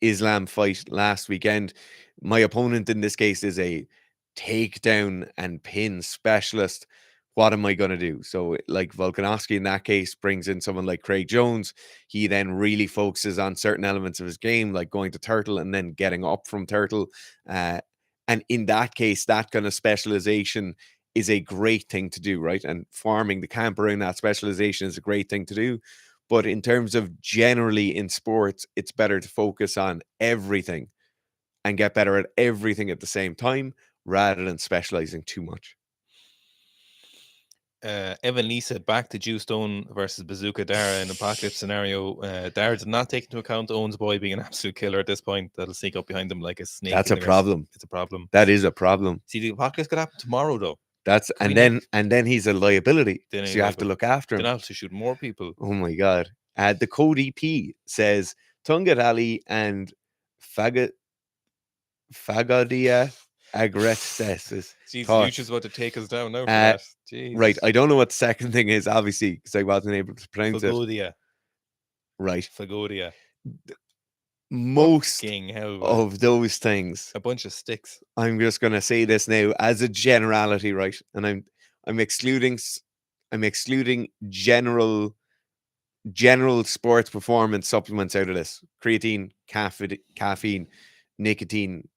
Islam fight last weekend. My opponent in this case is a takedown and pin specialist. What am I going to do? So, like Volkanovski in that case brings in someone like Craig Jones. He then really focuses on certain elements of his game, like going to turtle and then getting up from turtle. And in that case, that kind of specialization is a great thing to do, right? And farming the camp around that specialization is a great thing to do. But in terms of generally in sports, it's better to focus on everything and get better at everything at the same time rather than specializing too much. Evan Lee said back to Juice Stone versus Bazooka Dara in Apocalypse scenario. Dara did not take into account Owen's boy being an absolute killer at this point. That'll sneak up behind him like a snake. That's a problem. It's a problem. That is a problem. See, the apocalypse could happen tomorrow, though. That's and then he's a liability. So you have to look after him. Then I have to shoot more people. Oh my god. The Code EP says Tungat Ali and Fagodia Agresses. Jeez, YouTube's about to take us down now for that. Jeez. Right. I don't know what the second thing is, obviously, because I wasn't able to pronounce Fagodia. Right. Fagodia. Most of those things. A bunch of sticks. I'm just going to say this now as a generality, right? And I'm excluding general sports performance supplements out of this. Creatine, caffeine, nicotine,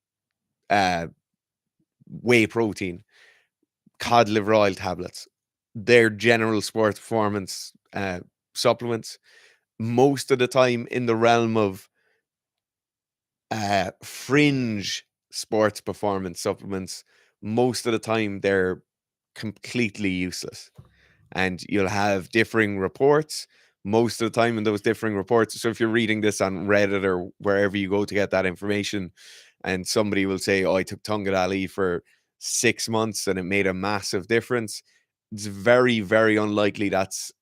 whey protein, cod liver oil tablets. They're general sports performance supplements. Most of the time in the realm of fringe sports performance supplements, most of the time they're completely useless. And you'll have differing reports most of the time in those differing reports. So if you're reading this on Reddit or wherever you go to get that information, and somebody will say, oh, I took Tungat Ali for 6 months and it made a massive difference, it's very, very unlikely that's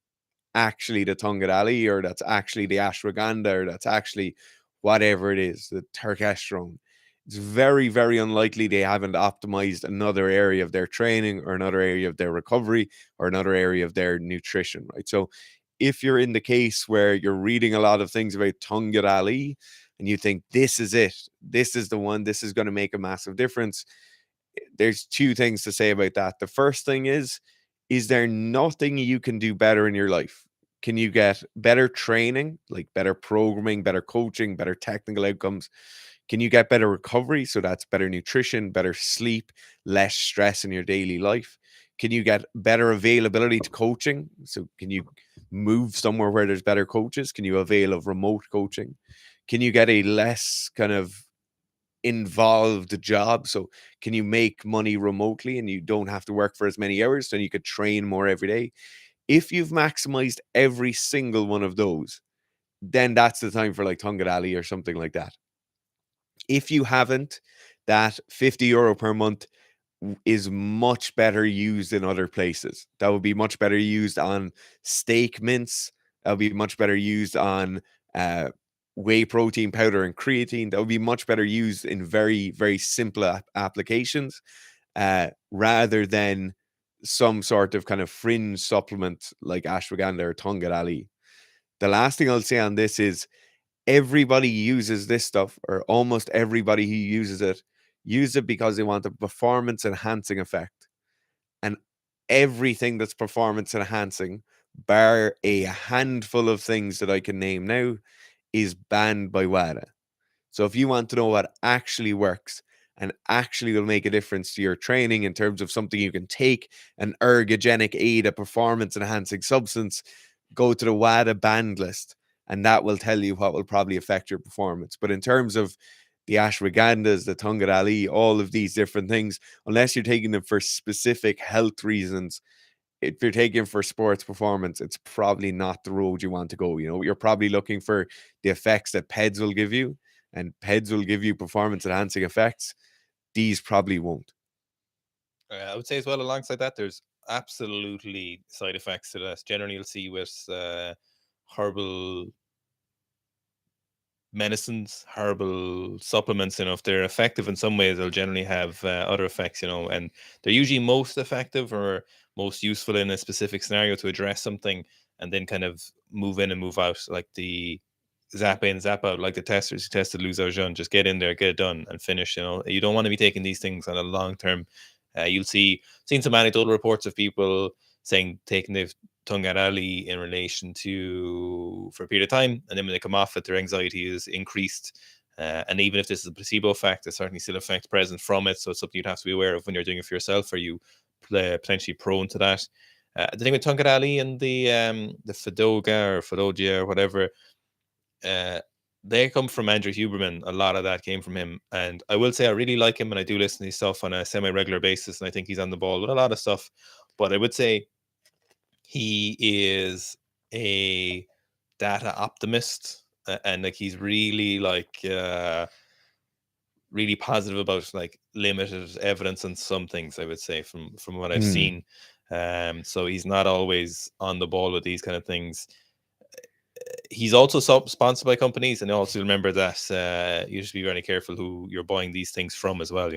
actually the Tungat Ali or that's actually the ashwagandha or that's actually whatever it is, the terkestrone. It's very, very unlikely they haven't optimized another area of their training or another area of their recovery or another area of their nutrition, right? So if you're in the case where you're reading a lot of things about Tungat Ali and you think this is it, this is the one, this is going to make a massive difference, there's 2 things to say about that. The first thing is there nothing you can do better in your life? Can you get better training, like better programming, better coaching, better technical outcomes? Can you get better recovery? So that's better nutrition, better sleep, less stress in your daily life. Can you get better availability to coaching? So can you move somewhere where there's better coaches? Can you avail of remote coaching? Can you get a less kind of involved job? So can you make money remotely and you don't have to work for as many hours, then you could train more every day? If you've maximized every single one of those, then that's the time for like Tunga Ali or something like that. If you haven't, that €50 per month is much better used in other places. That would be much better used on steak mints. That would be much better used on uh, whey protein powder and creatine. That would be much better used in very, very simple applications rather than some sort of kind of fringe supplement like ashwagandha or Tunga Ali. The last thing I'll say on this is everybody uses this stuff, or almost everybody who uses it because they want a performance enhancing effect. And everything that's performance enhancing, bar a handful of things that I can name now, is banned by WADA. So if you want to know what actually works and actually will make a difference to your training in terms of something you can take, an ergogenic aid, a performance enhancing substance, go to the WADA banned list, and that will tell you what will probably affect your performance. But in terms of the ashwagandhas, the Tunga Ali, all of these different things, unless you're taking them for specific health reasons, if you're taking for sports performance, it's probably not the road you want to go. You know, you're probably looking for the effects that PEDs will give you, and PEDs will give you performance enhancing effects. These probably won't. I would say as well, alongside that, there's absolutely side effects to that. Generally, you'll see with herbal medicines, herbal supplements, if they're effective in some ways, they'll generally have other effects, and they're usually most effective or most useful in a specific scenario to address something, and then kind of move in and move out, like the zap in, zap out, like the testers who tested Lou Zhaojun. Just get in there, get it done, and finish. You don't want to be taking these things on a long term. You'll seen some anecdotal reports of people saying taking the Tunga Ali in relation to for a period of time, and then when they come off it, their anxiety is increased. And even if this is a placebo effect, there's certainly still effects present from it. So it's something you'd have to be aware of when you're doing it for yourself. Are you potentially prone to that? The thing with Tunga Ali and the Fadoga or Fadogia or whatever, they come from Andrew Huberman. A lot of that came from him. And I will say I really like him, and I do listen to his stuff on a semi-regular basis, and I think he's on the ball with a lot of stuff. But I would say he is a data optimist, and like he's really really positive about like limited evidence on some things, I would say, from what I've seen. So he's not always on the ball with these kind of things. He's also sponsored by companies, and also remember that you should be very careful who you're buying these things from as well.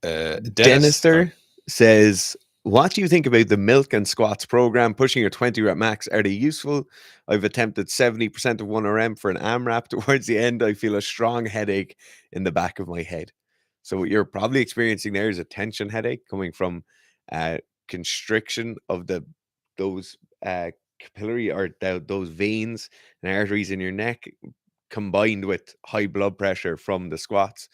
Denister says, what do you think about the milk and squats program, pushing your 20 rep max? Are they useful? I've attempted 70% of 1RM for an AMRAP. Towards the end, I feel a strong headache in the back of my head. So what you're probably experiencing there is a tension headache coming from constriction of those capillary or those veins and arteries in your neck, combined with high blood pressure from the squats.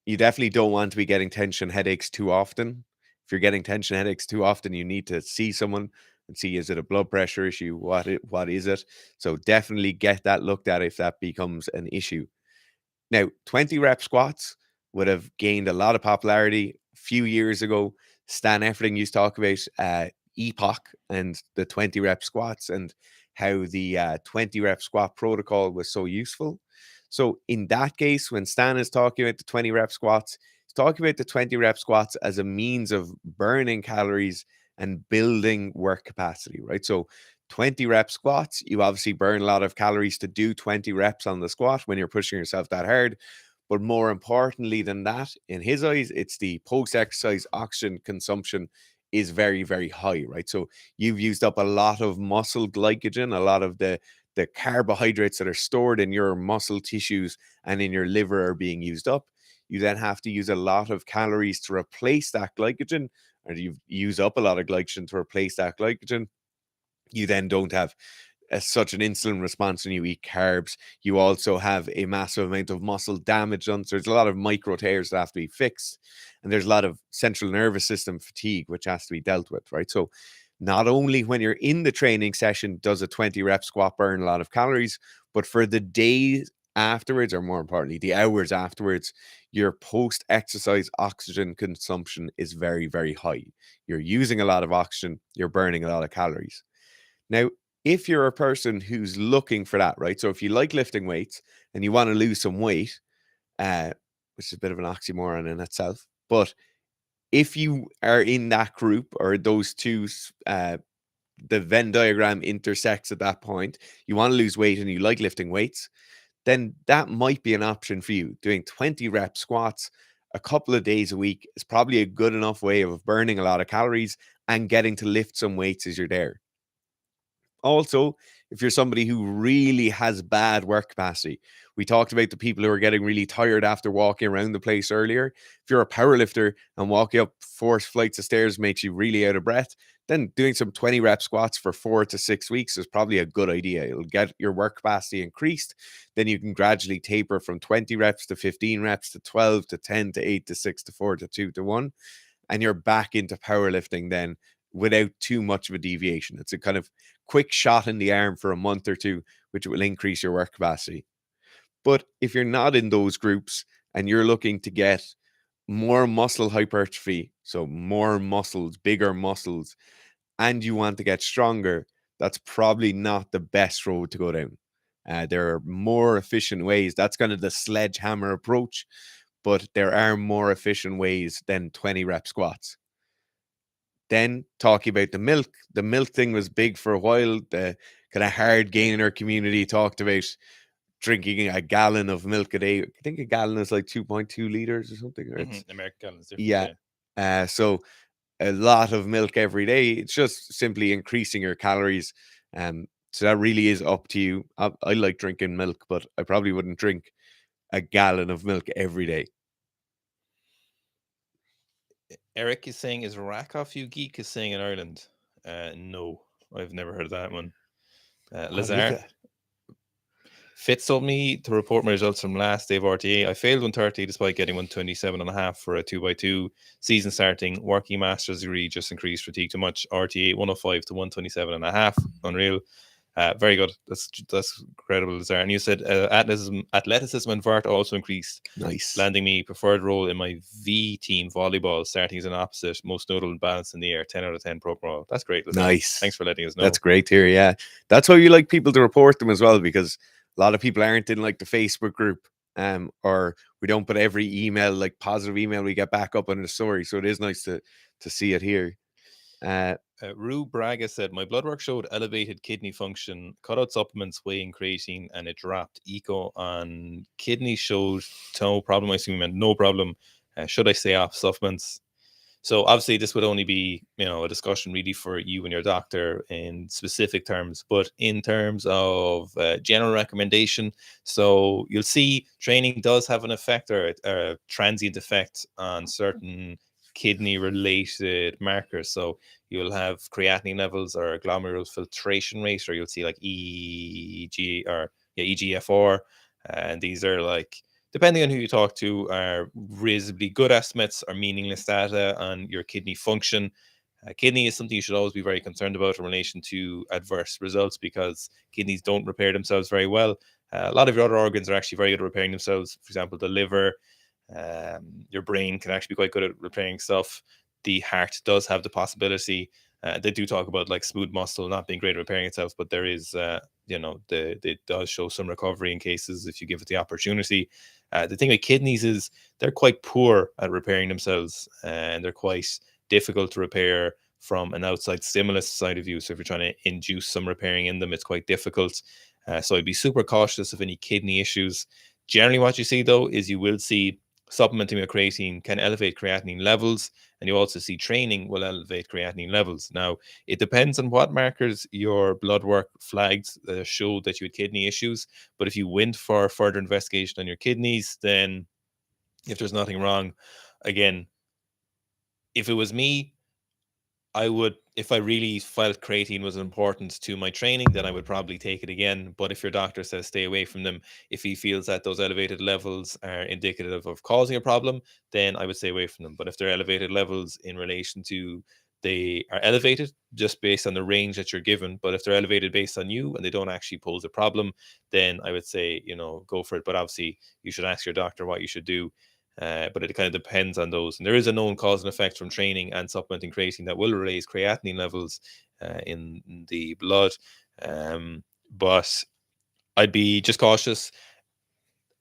You definitely don't want to be getting tension headaches too often. If you're getting tension headaches too often, you need to see someone and see, is it a blood pressure issue? What is it? So definitely get that looked at if that becomes an issue. Now, 20 rep squats would have gained a lot of popularity a few years ago. Stan Efferding used to talk about Epoch and the 20 rep squats and how the 20 rep squat protocol was so useful. So in that case, when Stan is talking about the 20 rep squats, he's talking about the 20 rep squats as a means of burning calories and building work capacity, right? So 20 rep squats, you obviously burn a lot of calories to do 20 reps on the squat when you're pushing yourself that hard. But more importantly than that, in his eyes, it's the post-exercise oxygen consumption is very, very high, right? So you've used up a lot of muscle glycogen, a lot of the carbohydrates that are stored in your muscle tissues and in your liver are being used up. You then have to use a lot of calories to replace that glycogen, or you use up a lot of glycogen to replace that glycogen. You then don't have such an insulin response when you eat carbs. You also have a massive amount of muscle damage done. So there's a lot of micro tears that have to be fixed. And there's a lot of central nervous system fatigue, which has to be dealt with, right? So not only when you're in the training session does a 20 rep squat burn a lot of calories, but for the days afterwards, or more importantly, the hours afterwards, your post exercise oxygen consumption is very, very high. You're using a lot of oxygen, you're burning a lot of calories. Now, if you're a person who's looking for that, right? So if you like lifting weights and you want to lose some weight, uh, which is a bit of an oxymoron in itself, but if you are in that group or those two, the Venn diagram intersects at that point, you want to lose weight and you like lifting weights, then that might be an option for you. Doing 20 rep squats a couple of days a week is probably a good enough way of burning a lot of calories and getting to lift some weights as you're there. Also, if you're somebody who really has bad work capacity, we talked about the people who are getting really tired after walking around the place earlier. If you're a powerlifter and walking up 4 flights of stairs makes you really out of breath, then doing some 20 rep squats for 4 to 6 weeks is probably a good idea. It'll get your work capacity increased. Then you can gradually taper from 20 reps to 15 reps to 12 to 10 to 8 to 6 to 4 to 2 to 1. And you're back into powerlifting then without too much of a deviation. It's a kind of quick shot in the arm for a month or two, which will increase your work capacity. But if you're not in those groups and you're looking to get more muscle hypertrophy, so more muscles, bigger muscles, and you want to get stronger, that's probably not the best road to go down. There are more efficient ways. That's kind of the sledgehammer approach, but there are more efficient ways than 20 rep squats. Then talking about the milk thing was big for a while. The kind of hard gainer community talked about drinking a gallon of milk a day. I think a gallon is like 2.2 liters or something. Or it's American gallon is different. yeah. Yeah. So a lot of milk every day. It's just simply increasing your calories. So that really is up to you. I like drinking milk, but I probably wouldn't drink a gallon of milk every day. Eric is saying, is Rack Off You Geek is saying in Ireland? No, I've never heard of that one. Lazar Fitz told me to report my results from last day of RTA. I failed 130 despite getting 127.5 for a 2x2 season starting. Working master's degree just increased fatigue too much. RTA 105 to 127.5. Unreal. Very good. That's incredible, Lazar. And you said athleticism and vert also increased. Nice. Landing me preferred role in my V team volleyball, starting as an opposite, most notable balance in the air, 10 out of 10 program. That's great, Lazar. Nice. Thanks for letting us know. That's great to hear. Yeah. That's why you like people to report them as well, because a lot of people aren't in like the Facebook group, or we don't put every email, like positive email we get back up on the story. So it is nice to see it here. Rue Braga said, my blood work showed elevated kidney function, cut out supplements, whey and creatine, and it dropped. Eco on kidney showed no problem. I assume you meant no problem. Should I stay off supplements? So obviously this would only be, a discussion really for you and your doctor in specific terms, but in terms of general recommendation. So you'll see training does have an effect or a transient effect on certain kidney related markers. So you'll have creatinine levels or glomerular filtration rate, or you'll see like EGFR. And these are like, depending on who you talk to, are reasonably good estimates or meaningless data on your kidney function. Kidney is something you should always be very concerned about in relation to adverse results, because kidneys don't repair themselves very well. A lot of your other organs are actually very good at repairing themselves. For example, the liver, your brain can actually be quite good at repairing stuff. The heart does have the possibility. They do talk about like smooth muscle not being great at repairing itself, but there is, it does show some recovery in cases if you give it the opportunity. The thing with kidneys is they're quite poor at repairing themselves, and they're quite difficult to repair from an outside stimulus side of you. So if you're trying to induce some repairing in them, it's quite difficult. So I'd be super cautious of any kidney issues. Generally, what you see though is you will see supplementing with creatine can elevate creatinine levels, and you also see training will elevate creatinine levels. Now, it depends on what markers your blood work flagged showed that you had kidney issues. But if you went for further investigation on your kidneys, then if there's nothing wrong, again, if it was me, I would, if I really felt creatine was important to my training, then I would probably take it again. But if your doctor says stay away from them, if he feels that those elevated levels are indicative of causing a problem, then I would stay away from them. But if they're elevated levels in relation to they are elevated just based on the range that you're given. But if they're elevated based on you and they don't actually pose a problem, then I would say, go for it. But obviously, you should ask your doctor what you should do. But it kind of depends on those. And there is a known cause and effect from training and supplementing creatine that will raise creatinine levels in the blood. But I'd be just cautious.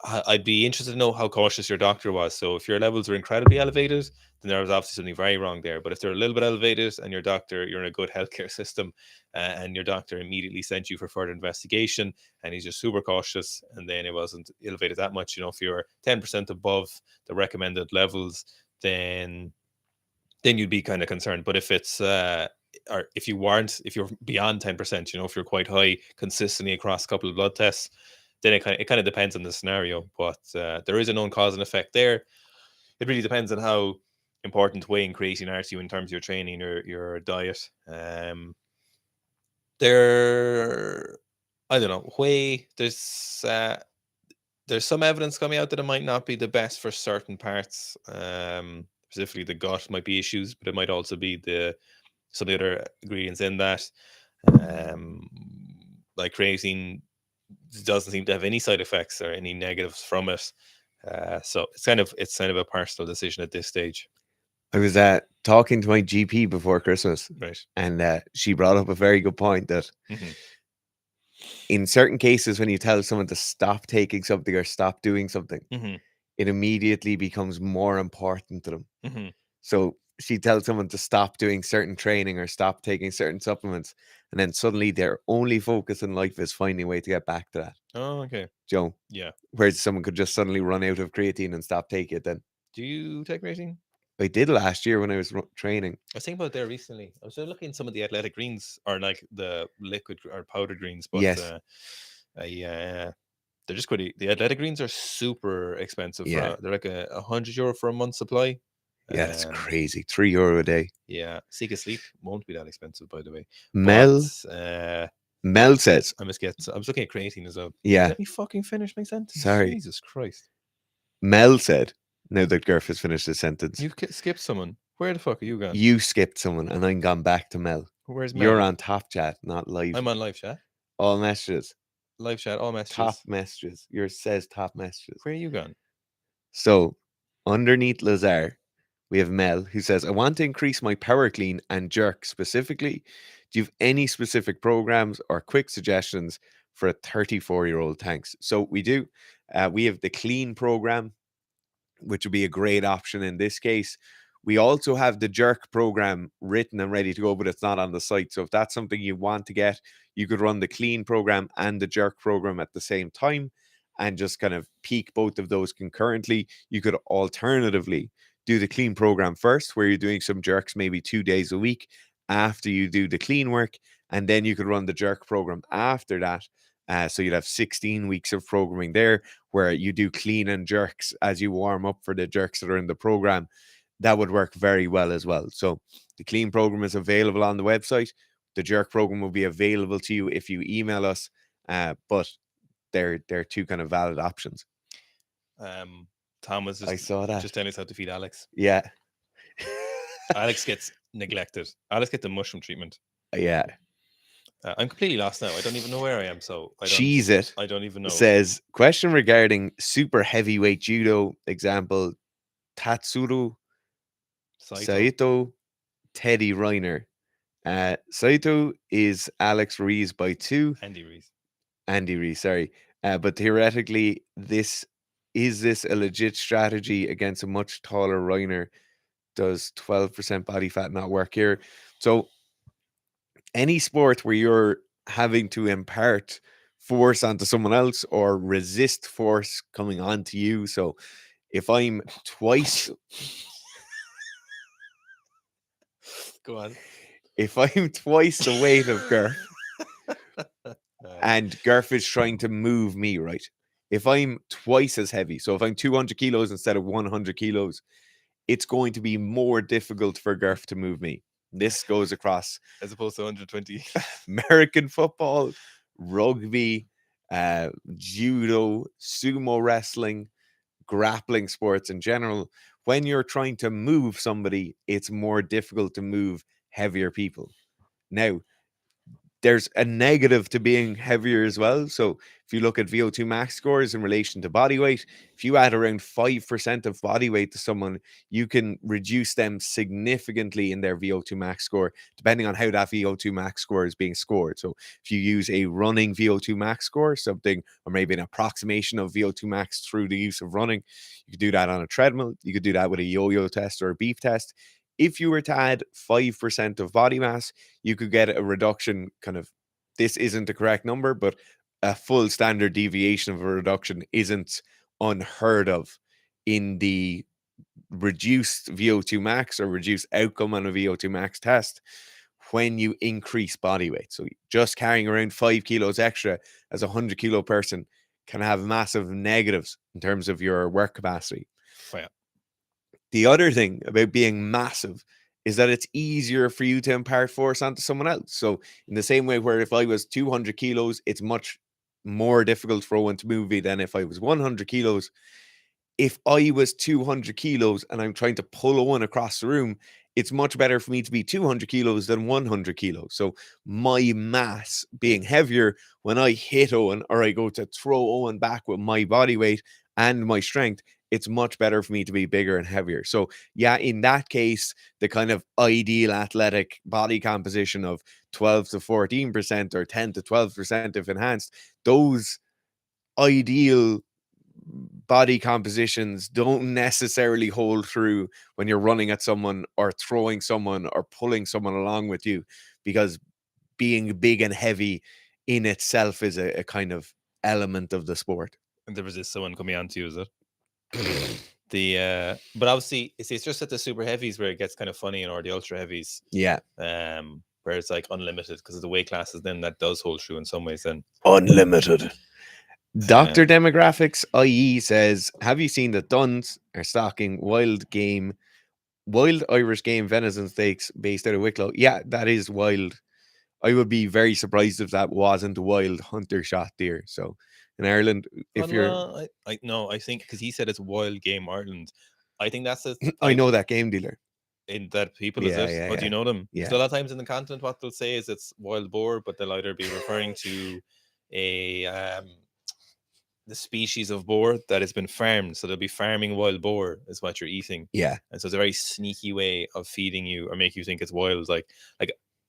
I'd be interested to know how cautious your doctor was. So if your levels are incredibly elevated, then there was obviously something very wrong there. But if they're a little bit elevated and your doctor, you're in a good healthcare system, and your doctor immediately sent you for further investigation, and he's just super cautious, and then it wasn't elevated that much, if you're 10% above the recommended levels, then you'd be kind of concerned. But if it's or if you're beyond 10%, if you're quite high consistently across a couple of blood tests, then it kind of depends on the scenario. But there is a known cause and effect there. It really depends on how important whey and creatine are to you in terms of your training or your diet. I don't know, whey, there's some evidence coming out that it might not be the best for certain parts. Specifically the gut might be issues, but it might also be some of the other ingredients in that. Like creatine doesn't seem to have any side effects or any negatives from it. So it's kind of a personal decision at this stage. I was talking to my GP before Christmas, Right. and she brought up a very good point that in certain cases, when you tell someone to stop taking something or stop doing something, it immediately becomes more important to them. So she tells someone to stop doing certain training or stop taking certain supplements, and then suddenly their only focus in life is finding a way to get back to that. Oh, okay. Joe. Yeah. Whereas someone could just suddenly run out of creatine and stop taking it then. Do you take creatine? I did last year when I was training. I was thinking about there recently. I was looking at some of the athletic greens, or like the liquid or powdered greens, but yes. they're just quite. The athletic greens are super expensive. Yeah. They're like €100 for a month supply. Yeah, it's crazy. €3 a day. Yeah, Sika Sleep won't be that expensive, by the way. Mel says. I was looking at creatine as well. Yeah. Let me fucking finish my sentence. Sorry. Jesus Christ. Mel said. Now that Garth has finished his sentence. You skipped someone. Where the fuck are you gone? You skipped someone, and I'm gone back to Mel. Where's Mel? You're on top chat, not live. I'm on live chat. All messages. Live chat, all messages. Top messages. Yours says top messages. Where are you gone? So, underneath Lazar, we have Mel who says, I want to increase my power clean and jerk specifically. Do you have any specific programs or quick suggestions for a 34-year-old? Thanks. So we do. We have the clean program, which would be a great option in this case. We also have the jerk program written and ready to go, but it's not on the site. So if that's something you want to get, you could run the clean program and the jerk program at the same time and just kind of peak both of those concurrently. You could alternatively do the clean program first, where you're doing some jerks maybe 2 days a week after you do the clean work. And then you could run the jerk program after that. So you'd have 16 weeks of programming there where you do clean and jerks as you warm up for the jerks that are in the program. That would work very well as well. So the clean program is available on the website. The jerk program will be available to you if you email us, but they're two kind of valid options. Tom was just, I saw that. Just telling us how to feed Alex. Yeah. Alex gets neglected. Alex gets the mushroom treatment. Yeah. I'm completely lost now. I don't even know where I am. So Cheese it. I don't even know. Says, question regarding super heavyweight judo example, Tatsuro Saito Teddy Reiner. Saito is Alex Rees by 2. Andy Rees, sorry. But theoretically, is this a legit strategy against a much taller Reiner? Does 12% body fat not work here? So any sport where you're having to impart force onto someone else or resist force coming onto you. So if I'm twice... Go on. If I'm twice the weight of Garth and Garth is trying to move me, right? If I'm twice as heavy, so if I'm 200 kilos instead of 100 kilos, it's going to be more difficult for Garth to move me. This goes across... As opposed to 120. American football, rugby, judo, sumo wrestling, grappling sports in general. When you're trying to move somebody, it's more difficult to move heavier people. Now, there's a negative to being heavier as well. So if you look at VO2 max scores in relation to body weight, if you add around 5% of body weight to someone, you can reduce them significantly in their VO2 max score, depending on how that VO2 max score is being scored. So if you use a running VO2 max score, something, or maybe an approximation of VO2 max through the use of running, you could do that on a treadmill. You could do that with a yo-yo test or a beef test. If you were to add 5% of body mass, you could get a reduction kind of, this isn't the correct number, but a full standard deviation of a reduction isn't unheard of in the reduced VO2 max or reduced outcome on a VO2 max test when you increase body weight. So just carrying around 5 kilos extra as a 100 kilo person can have massive negatives in terms of your work capacity. Yeah. The other thing about being massive is that it's easier for you to impart force onto someone else. So in the same way where if I was 200 kilos, it's much more difficult for Owen to move me than if I was 100 kilos. If I was 200 kilos and I'm trying to pull Owen across the room, it's much better for me to be 200 kilos than 100 kilos. So my mass being heavier, when I hit Owen or I go to throw Owen back with my body weight and my strength, it's much better for me to be bigger and heavier. So yeah, in that case, the kind of ideal athletic body composition of 12 to 14% or 10 to 12% if enhanced, those ideal body compositions don't necessarily hold true when you're running at someone or throwing someone or pulling someone along with you, because being big and heavy in itself is a kind of element of the sport. And there was this someone coming on to use it. But obviously it's just at the super heavies where it gets kind of funny, or the ultra heavies. Yeah. Where it's like unlimited because of the weight classes, then that does hold true in some ways then. Unlimited. Dr. Demographics IE says, have you seen that Duns are stocking wild Irish game venison steaks based out of Wicklow? Yeah, that is wild. I would be very surprised if that wasn't wild hunter shot deer. So in Ireland, if you're... I think because he said it's Wild Game Ireland. I think that's I know that game dealer. In that people, Yeah, is it? yeah, Oh, do you know them? Yeah. So a lot of times in the continent, what they'll say is it's wild boar, but they'll either be referring to a the species of boar that has been farmed. So they'll be farming wild boar is what you're eating. Yeah. And so it's a very sneaky way of feeding you or make you think it's wild. Like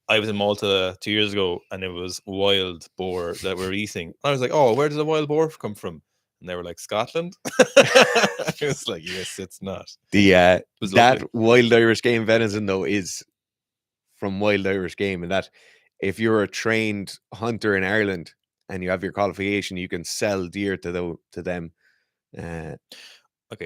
I was in Malta 2 years ago and it was wild boar that we're eating. I was like, oh, where did the wild boar come from? And they were like, Scotland. I was like, yes, it's not. That lovely. Wild Irish game venison though is from Wild Irish Game, and that if you're a trained hunter in Ireland and you have your qualification, you can sell deer to them. Okay,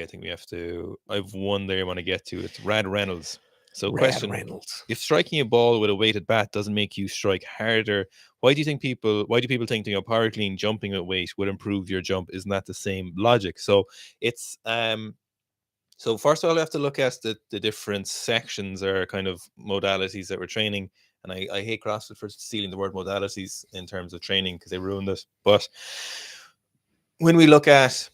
I think we have to. I've one there I want to get to. It's Rad Reynolds. So, Rad Reynolds. If striking a ball with a weighted bat doesn't make you strike harder, why do people think power clean jumping with weight would improve your jump? Isn't that the same logic? So it's so first of all, we have to look at the different sections or kind of modalities that we're training. And I hate CrossFit for stealing the word modalities in terms of training because they ruined it. But when we look at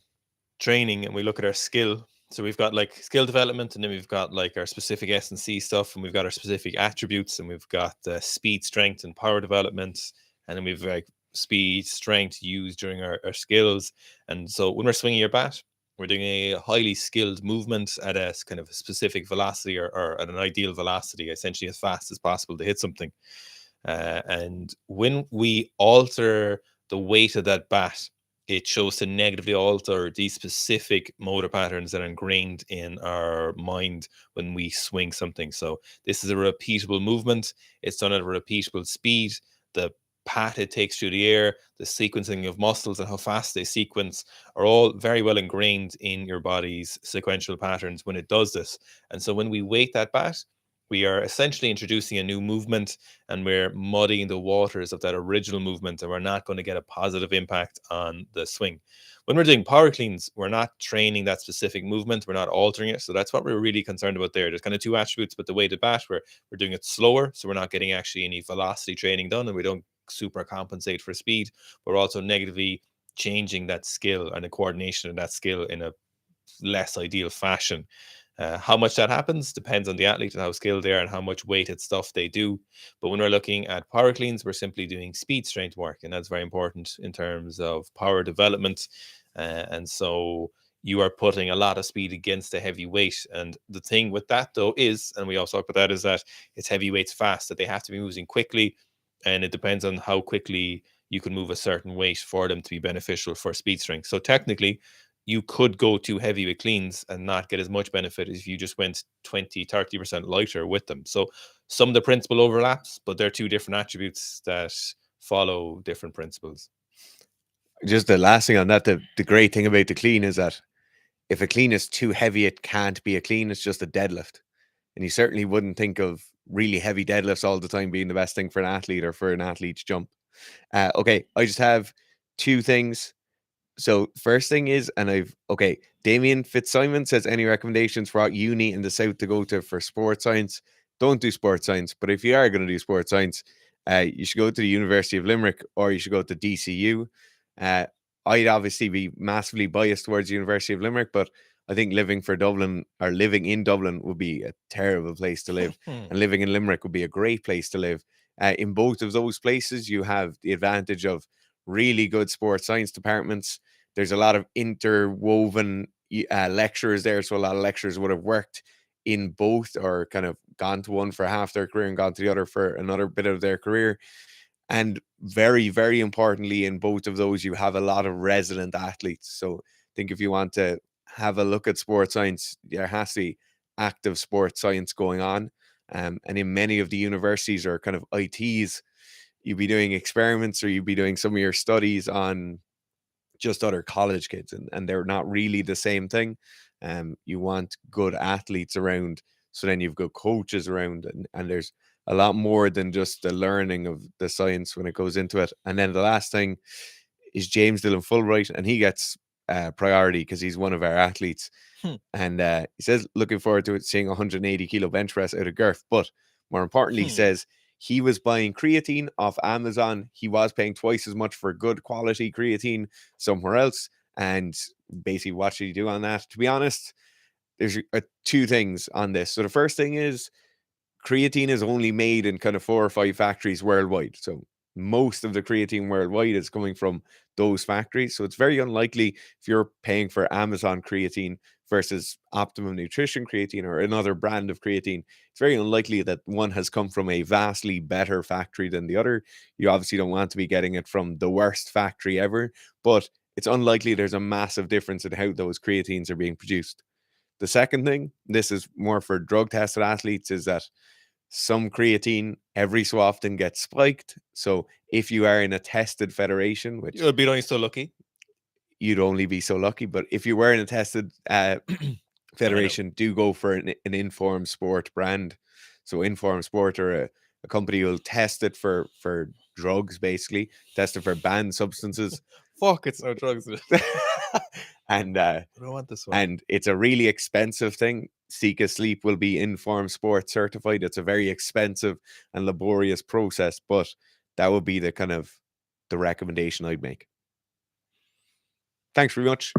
training and we look at our skill, so we've got like skill development, and then we've got like our specific S&C stuff, and we've got our specific attributes, and we've got speed, strength, and power development, and then we've like speed, strength used during our skills. And so when we're swinging your bat, we're doing a highly skilled movement at a kind of a specific velocity or at an ideal velocity, essentially as fast as possible to hit something. And when we alter the weight of that bat, it shows to negatively alter these specific motor patterns that are ingrained in our mind when we swing something. So this is a repeatable movement. It's done at a repeatable speed. The path it takes through the air, the sequencing of muscles and how fast they sequence are all very well ingrained in your body's sequential patterns when it does this. And so when we weight that bat, we are essentially introducing a new movement, and we're muddying the waters of that original movement, and we're not going to get a positive impact on the swing. When we're doing power cleans, we're not training that specific movement. We're not altering it. So that's what we're really concerned about there. There's kind of two attributes, but the weighted bat, we're doing it slower. So we're not getting actually any velocity training done, and we don't super compensate for speed. We're also negatively changing that skill and the coordination of that skill in a less ideal fashion. How much that happens depends on the athlete and how skilled they are and how much weighted stuff they do. But when we're looking at power cleans, we're simply doing speed strength work, and that's very important in terms of power development. And so you are putting a lot of speed against a heavy weight. And the thing with that, though, is, and we also talk about that, is that it's heavy weights fast, that they have to be moving quickly. And it depends on how quickly you can move a certain weight for them to be beneficial for speed strength. So technically, you could go too heavy with cleans and not get as much benefit as if you just went 20-30% lighter with them. So some of the principle overlaps, but they're two different attributes that follow different principles. Just the last thing on that, the great thing about the clean is that if a clean is too heavy, it can't be a clean. It's just a deadlift. And you certainly wouldn't think of really heavy deadlifts all the time being the best thing for an athlete or for an athlete's jump. Okay, I just have two things. So first thing is, Damien Fitzsimon says, any recommendations for what uni in the south to go to for sports science? Don't do sports science, but if you are going to do sports science, you should go to the University of Limerick or you should go to DCU. I'd obviously be massively biased towards the University of Limerick, but I think living in Dublin would be a terrible place to live, and living in Limerick would be a great place to live. In both of those places, you have the advantage of really good sports science departments. There's a lot of interwoven lecturers there, so a lot of lecturers would have worked in both or kind of gone to one for half their career and gone to the other for another bit of their career. And very, very importantly, in both of those, you have a lot of resident athletes. So I think if you want to have a look at sports science, there has to be active sports science going on. And in many of the universities or kind of ITs, you'd be doing experiments or you'd be doing some of your studies on just other college kids, and they're not really the same thing. You want good athletes around, so then you've got coaches around, and there's a lot more than just the learning of the science when it goes into it. And then the last thing is James Dillon Fulbright, and he gets priority because he's one of our athletes. And he says, looking forward to seeing 180 kilo bench press out of girth. But more importantly, he says he was buying creatine off Amazon. He was paying twice as much for good quality creatine somewhere else. And basically, what should he do on that? To be honest, there's two things on this. So the first thing is creatine is only made in kind of 4 or 5 factories worldwide. So most of the creatine worldwide is coming from those factories. So it's very unlikely if you're paying for Amazon creatine versus Optimum Nutrition creatine or another brand of creatine, it's very unlikely that one has come from a vastly better factory than the other. You obviously don't want to be getting it from the worst factory ever, but it's unlikely there's a massive difference in how those creatines are being produced. The second thing, this is more for drug tested athletes, is that some creatine every so often gets spiked. So if you are in a tested federation, which you'll be only so lucky, you'd only be so lucky, but if you were in a tested federation, do go for an Informed Sport brand. So Informed Sport are a company who will test it for drugs, basically test it for banned substances. Fuck, it's no drugs. And I don't want this one. And it's a really expensive thing. Sika Sleep will be Informed Sport certified. It's a very expensive and laborious process, but that would be the kind of the recommendation I'd make. Thanks very much.